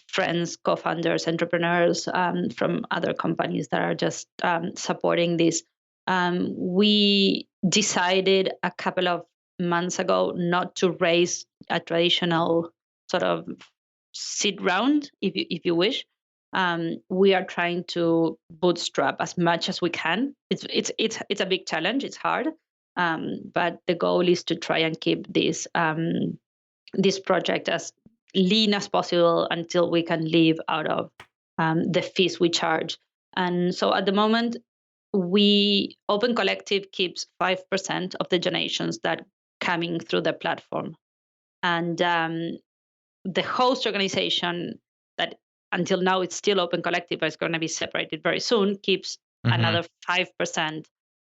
friends, co-founders, entrepreneurs from other companies that are just supporting this. We decided a couple of months ago not to raise a traditional sort of seed round, if you wish. We are trying to bootstrap as much as we can. It's a big challenge. It's hard, but the goal is to try and keep this project as lean as possible until we can live out of the fees we charge. And so at the moment, Open Collective keeps 5% of the donations that coming through the platform. And the host organization that until now it's still Open Collective, but it's going to be separated very soon, keeps another 5%.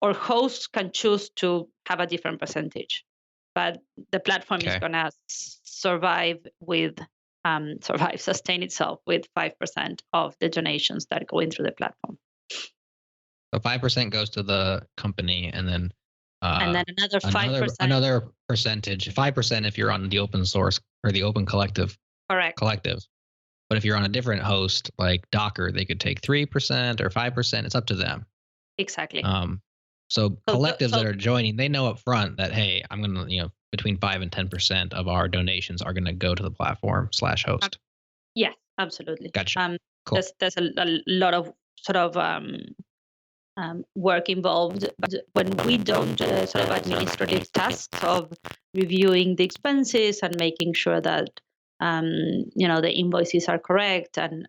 Or hosts can choose to have a different percentage. But the platform is going to sustain itself with 5% of the donations that go in through the platform. So 5% goes to the company, and then another 5%. Another percentage, 5% if you're on the open source or the Open Collective. Correct. Collective. But if you're on a different host like Docker, they could take 3% or 5%. It's up to them. Exactly. So collectives that are joining, they know up front that, hey, I'm going to, between 5 and 10% of our donations are going to go to the platform /host. Yeah, absolutely. Gotcha. Cool. There's a lot of sort of work involved, but when we don't sort of administrative tasks of reviewing the expenses and making sure that the invoices are correct and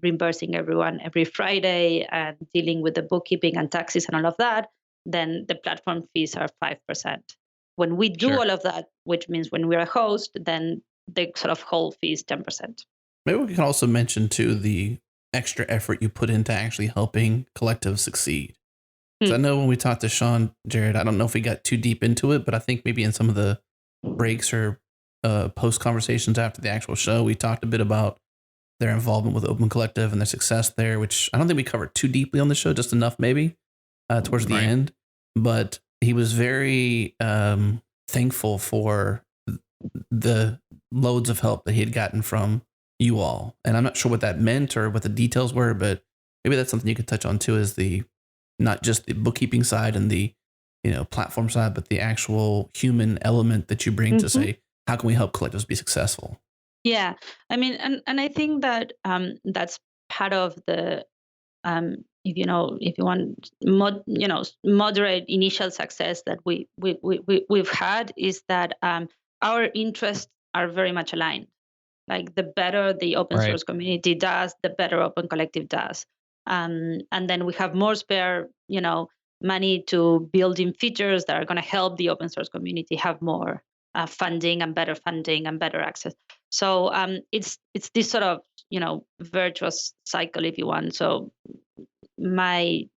reimbursing everyone every Friday and dealing with the bookkeeping and taxes and all of that, then the platform fees are 5%. When we do all of that, which means when we're a host, then the sort of whole fee is 10%. Maybe we can also mention too the extra effort you put into actually helping collectives succeed. So I know when we talked to Sean, Jared, I don't know if we got too deep into it, but I think maybe in some of the breaks or post conversations after the actual show, we talked a bit about their involvement with Open Collective and their success there, which I don't think we covered too deeply on the show, just enough maybe towards the end. But he was very thankful for the loads of help that he had gotten from you all. And I'm not sure what that meant or what the details were, but maybe that's something you could touch on too, is the not just the bookkeeping side and the platform side, but the actual human element that you bring to say, how can we help collectives be successful? Yeah, I mean, and I think that that's part of the if you want moderate initial success that we've had is that our interests are very much aligned. Like the better the open source community does, the better Open Collective does. And then we have more spare, money to build in features that are going to help the open source community have more funding and better access. So it's this sort of, virtuous cycle, if you want. So my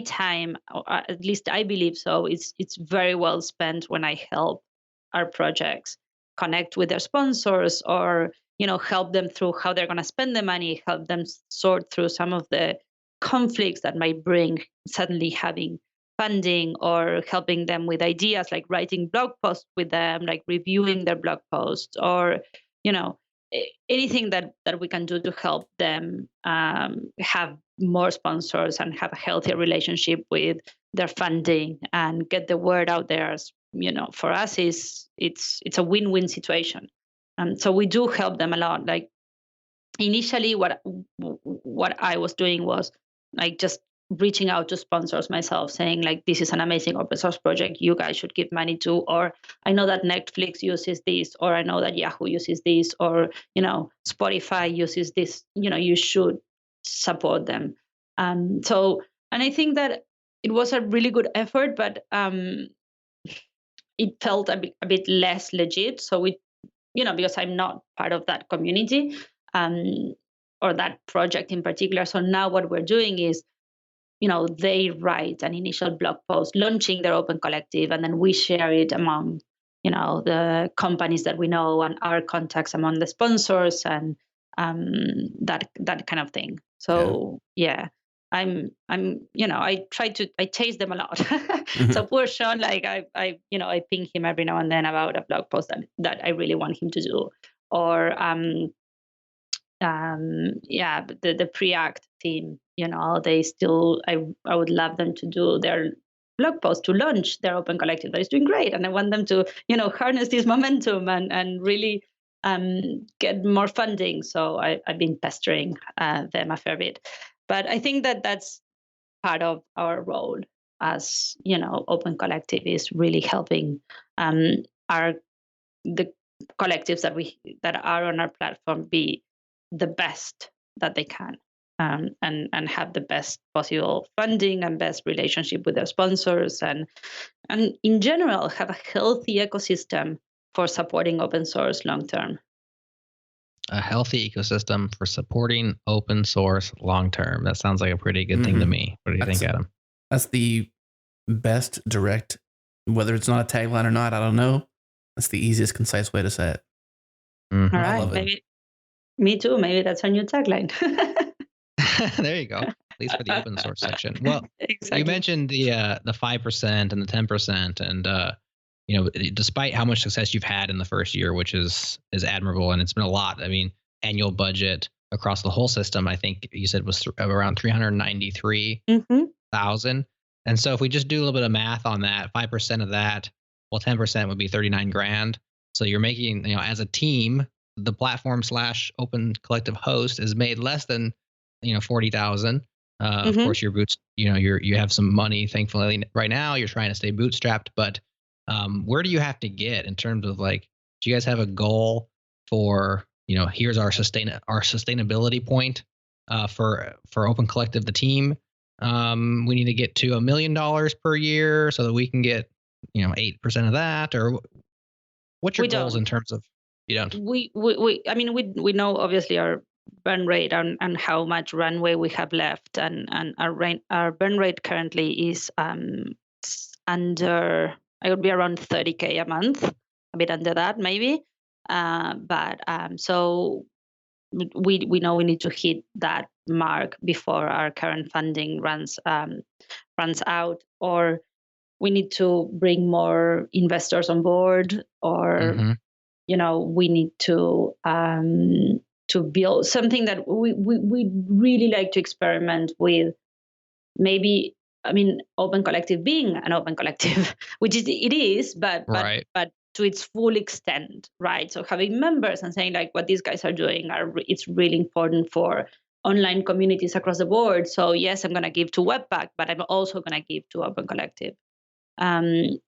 time, or at least I believe so, it's very well spent when I help our projects connect with their sponsors, or help them through how they're going to spend the money, help them sort through some of the conflicts that might bring suddenly having funding, or helping them with ideas like writing blog posts with them, like reviewing their blog posts, or anything that we can do to help them have more sponsors and have a healthier relationship with their funding and get the word out there. For us, it's a win-win situation. So we do help them a lot. Like initially what I was doing was like just reaching out to sponsors myself, saying like, this is an amazing open source project, you guys should give money to, or I know that Netflix uses this, or I know that Yahoo uses this, or Spotify uses this, you should support them. So, and I think that it was a really good effort, but it felt a bit less legit. So we, because I'm not part of that community, or that project in particular. So now what we're doing is, they write an initial blog post launching their Open Collective, and then we share it among, the companies that we know and our contacts among the sponsors and that kind of thing. So yeah. I chase them a lot. So poor Sean, like I ping him every now and then about a blog post that I really want him to do, or the pre-act team, they still, I would love them to do their blog post to launch their Open Collective that is doing great, and I want them to harness this momentum and really get more funding. So I've been pestering them a fair bit, but I think that that's part of our role as Open Collective, is really helping the collectives that are on our platform be the best that they can, and have the best possible funding and best relationship with their sponsors, and in general have a healthy ecosystem for supporting open source long term. A healthy ecosystem for supporting open source long term. That sounds like a pretty good thing to me. What do you think, Adam? That's the best direct, whether it's not a tagline or not, I don't know. That's the easiest, concise way to say it. Mm-hmm. All right, maybe me too. Maybe that's our new tagline. There you go. At least for the open source section. Well, exactly. You mentioned the 5% and the 10%, and despite how much success you've had in the first year, which is admirable, and it's been a lot. I mean, annual budget across the whole system, I think you said was around 393,000. And so if we just do a little bit of math on that, 5% of that, well, 10% would be 39 grand. So you're making, as a team, the platform / Open Collective host is made less than, 40,000. Of course, your boots, you have some money. Thankfully, right now you're trying to stay bootstrapped. But where do you have to get in terms of do you guys have a goal for, here's our sustainability point for Open Collective, the team? We need to get to $1 million per year so that we can get 8% of that, or what's your goals in terms of? You don't. We know obviously our burn rate and how much runway we have left, and our burn rate currently is under, it would be around 30K a month, a bit under that maybe, so we know we need to hit that mark before our current funding runs out, or we need to bring more investors on board, or we need to build something that we really like to experiment with. Maybe, Open Collective being an Open Collective, which it is, but to its full extent, right? So having members and saying what these guys are doing it's really important for online communities across the board. So yes, I'm going to give to Webpack, but I'm also going to give to Open Collective.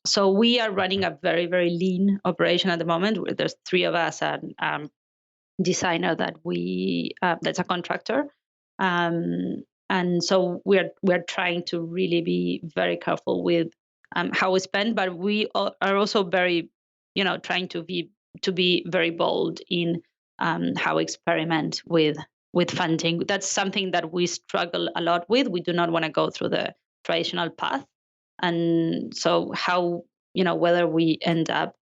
So we are running a very, very lean operation at the moment. There's 3 of us, and designer that that's a contractor. And so we're trying to really be very careful with how we spend, but we are also very, trying to be very bold in how we experiment with funding. That's something that we struggle a lot with. We do not want to go through the traditional path. And so how, whether we end up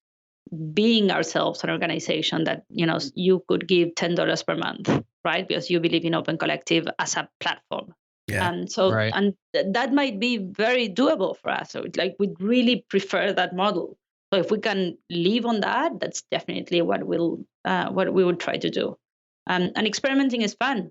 being ourselves an organization that, you could give $10 per month, right? Because you believe in Open Collective as a platform. Yeah. And so, and that might be very doable for us. So we'd really prefer that model. So if we can live on that, that's definitely what we would try to do. And experimenting is fun.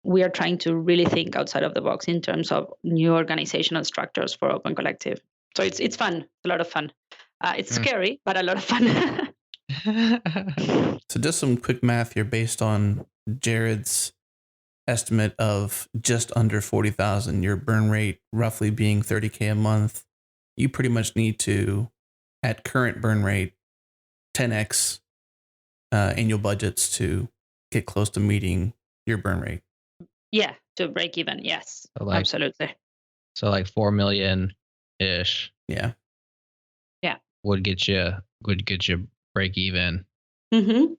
We are trying to really think outside of the box in terms of new organizational structures for Open Collective. So it's fun. It's a lot of fun. It's scary, but a lot of fun. So just some quick math here based on Jared's estimate of just under 40,000, your burn rate roughly being 30K a month. You pretty much need to, at current burn rate, 10x annual budgets to get close to meeting your burn rate. Yeah, to break even. Yes, So absolutely. So like 4 million ish. Yeah. Would get you break even. Mm-hmm.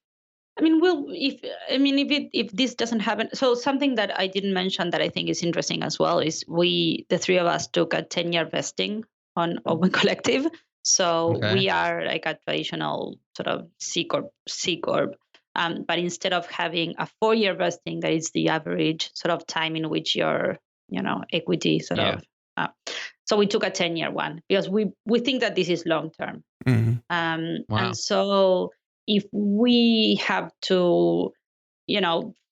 I mean, if this doesn't happen, so something that I didn't mention that I think is interesting as well is the three of us took a 10-year vesting on Open Collective. So we are like a traditional sort of C Corp. But instead of having a 4-year vesting, that is the average sort of time in which your equity sort of. So we took a 10-year one because we think that this is long term. Mm-hmm. And so if we have to,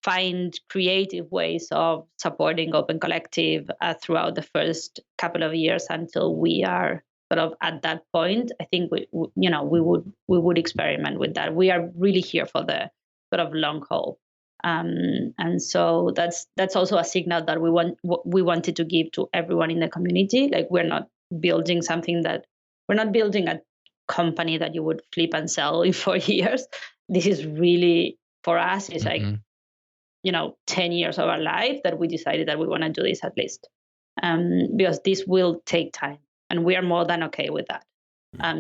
find creative ways of supporting Open Collective throughout the first couple of years until we are sort of at that point, I think we would experiment with that. We are really here for the sort of long haul. And so that's also a signal that we wanted to give to everyone in the community. Like we're not building a company that you would flip and sell in 4 years. This is really, for us, it's like 10 years of our life that we decided that we want to do this at least, because this will take time, and we are more than okay with that.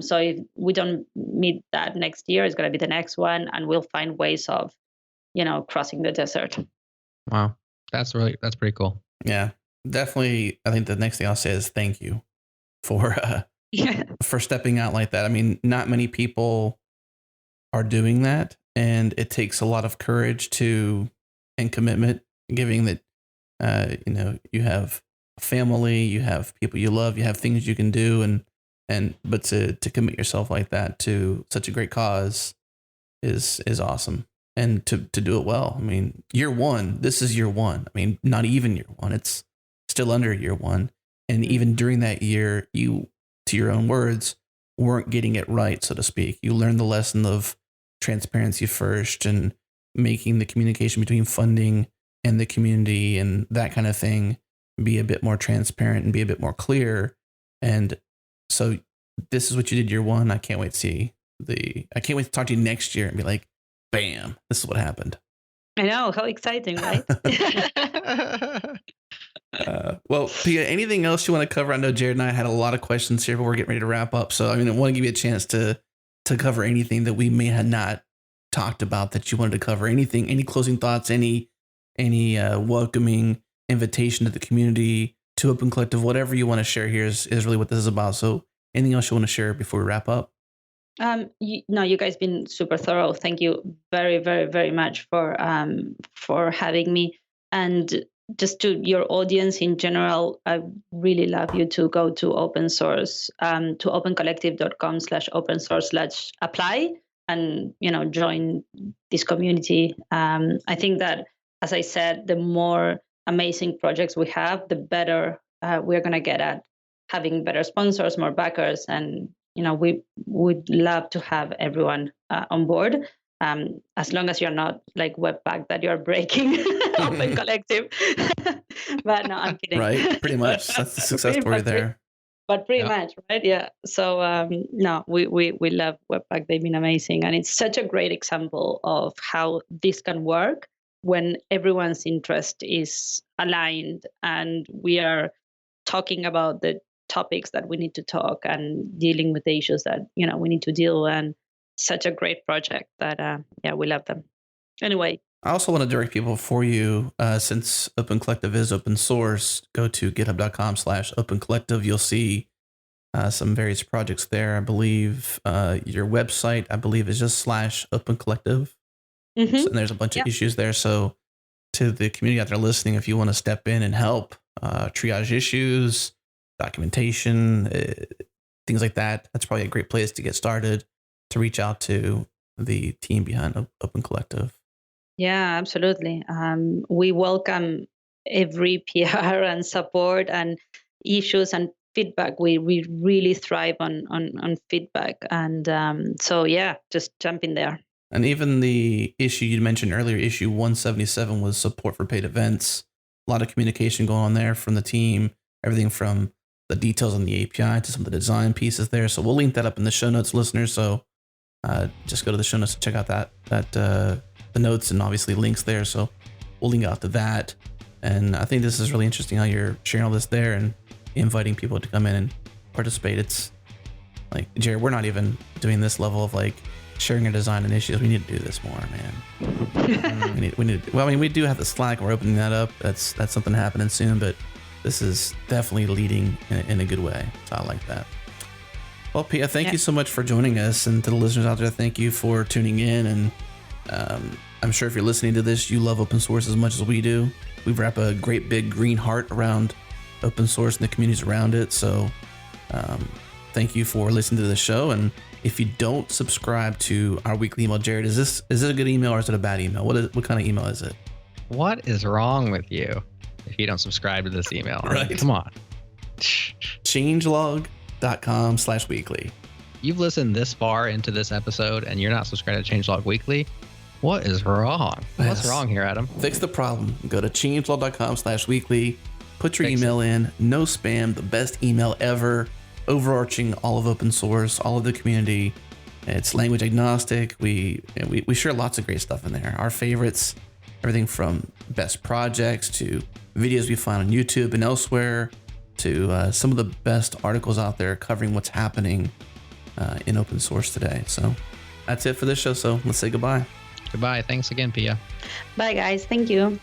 So if we don't meet that next year, it's going to be the next one, and we'll find ways of crossing the desert. Wow. That's pretty cool. Yeah, definitely. I think the next thing I'll say is thank you for stepping out like that. I mean, not many people are doing that, and it takes a lot of courage and commitment, giving that, you have a family, you have people you love, you have things you can do, but to commit yourself like that to such a great cause is awesome. And to do it well. I mean, year one, this is year one. I mean, not even year one. It's still under year one. And even during that year, you, to your own words, weren't getting it right, so to speak. You learned the lesson of transparency first and making the communication between funding and the community and that kind of thing be a bit more transparent and be a bit more clear. And so this is what you did year one. I can't wait to talk to you next year and be like, bam, this is what happened. I know, how exciting, right? Well, Pia, anything else you want to cover? I know Jared and I had a lot of questions here, but we're getting ready to wrap up. So, I mean, I want to give you a chance to cover anything that we may have not talked about that you wanted to cover. Anything, any closing thoughts, any welcoming invitation to the community, to Open Collective, whatever you want to share here is really what this is about. So anything else you want to share before we wrap up? You guys been super thorough. Thank you very, very, very much for having me. And just to your audience in general, I really love you to go to open source, to opencollective.com/open source/apply and, join this community. I think that, as I said, the more amazing projects we have, the better we're going to get at having better sponsors, more backers, and we would love to have everyone on board, as long as you're not like Webpack that you're breaking Open Collective. But no, I'm kidding. Right, pretty much. That's the success story there. But pretty much, right? Yeah. So no, we love Webpack. They've been amazing, and it's such a great example of how this can work when everyone's interest is aligned and we are talking about the topics that we need to talk and dealing with the issues that we need to deal. And such a great project that we love them. Anyway, I also want to direct people for you, since Open Collective is open source, go to github.com/Open Collective. You'll see some various projects there. I believe your website, is just /Open Collective. Mm-hmm. So, and there's a bunch of issues there. So to the community out there listening, if you want to step in and help triage issues, documentation, things like that, that's probably a great place to get started, to reach out to the team behind Open Collective. Yeah, absolutely. We welcome every PR and support and issues and feedback. We really thrive on feedback, and so yeah, just jump in there. And even the issue you mentioned earlier, issue 177, was support for paid events. A lot of communication going on there from the team, everything from the details on the API to some of the design pieces there. So we'll link that up in the show notes, listeners. So just go to the show notes and check out the notes and obviously links there. So we'll link out to that. And I think this is really interesting how you're sharing all this there and inviting people to come in and participate. It's like, Jared, we're not even doing this level of like sharing our design initiatives. We need to do this more, man. we need. Well, I mean, we do have the Slack. We're opening that up. That's something happening soon. But this is definitely leading in a good way. So I like that. Well, Pia, thank you so much for joining us, and to the listeners out there, thank you for tuning in. And I'm sure if you're listening to this, you love open source as much as we do. We wrap a great big green heart around open source and the communities around it. So thank you for listening to the show. And if you don't subscribe to our weekly email, Jared, is it a good email or is it a bad email? What kind of email is it? What is wrong with you if you don't subscribe to this email? Right. Come on. Changelog.com/weekly. You've listened this far into this episode and you're not subscribed to Changelog Weekly? What is wrong? What's wrong here, Adam? Fix the problem. Go to changelog.com/weekly. Put your email in. No spam. The best email ever. Overarching all of open source, all of the community. It's language agnostic. We share lots of great stuff in there. Our favorites, everything from best projects to videos we find on YouTube and elsewhere, to some of the best articles out there covering what's happening in open source today. So that's it for this show. So let's say goodbye. Goodbye. Thanks again, Pia. Bye, guys. Thank you.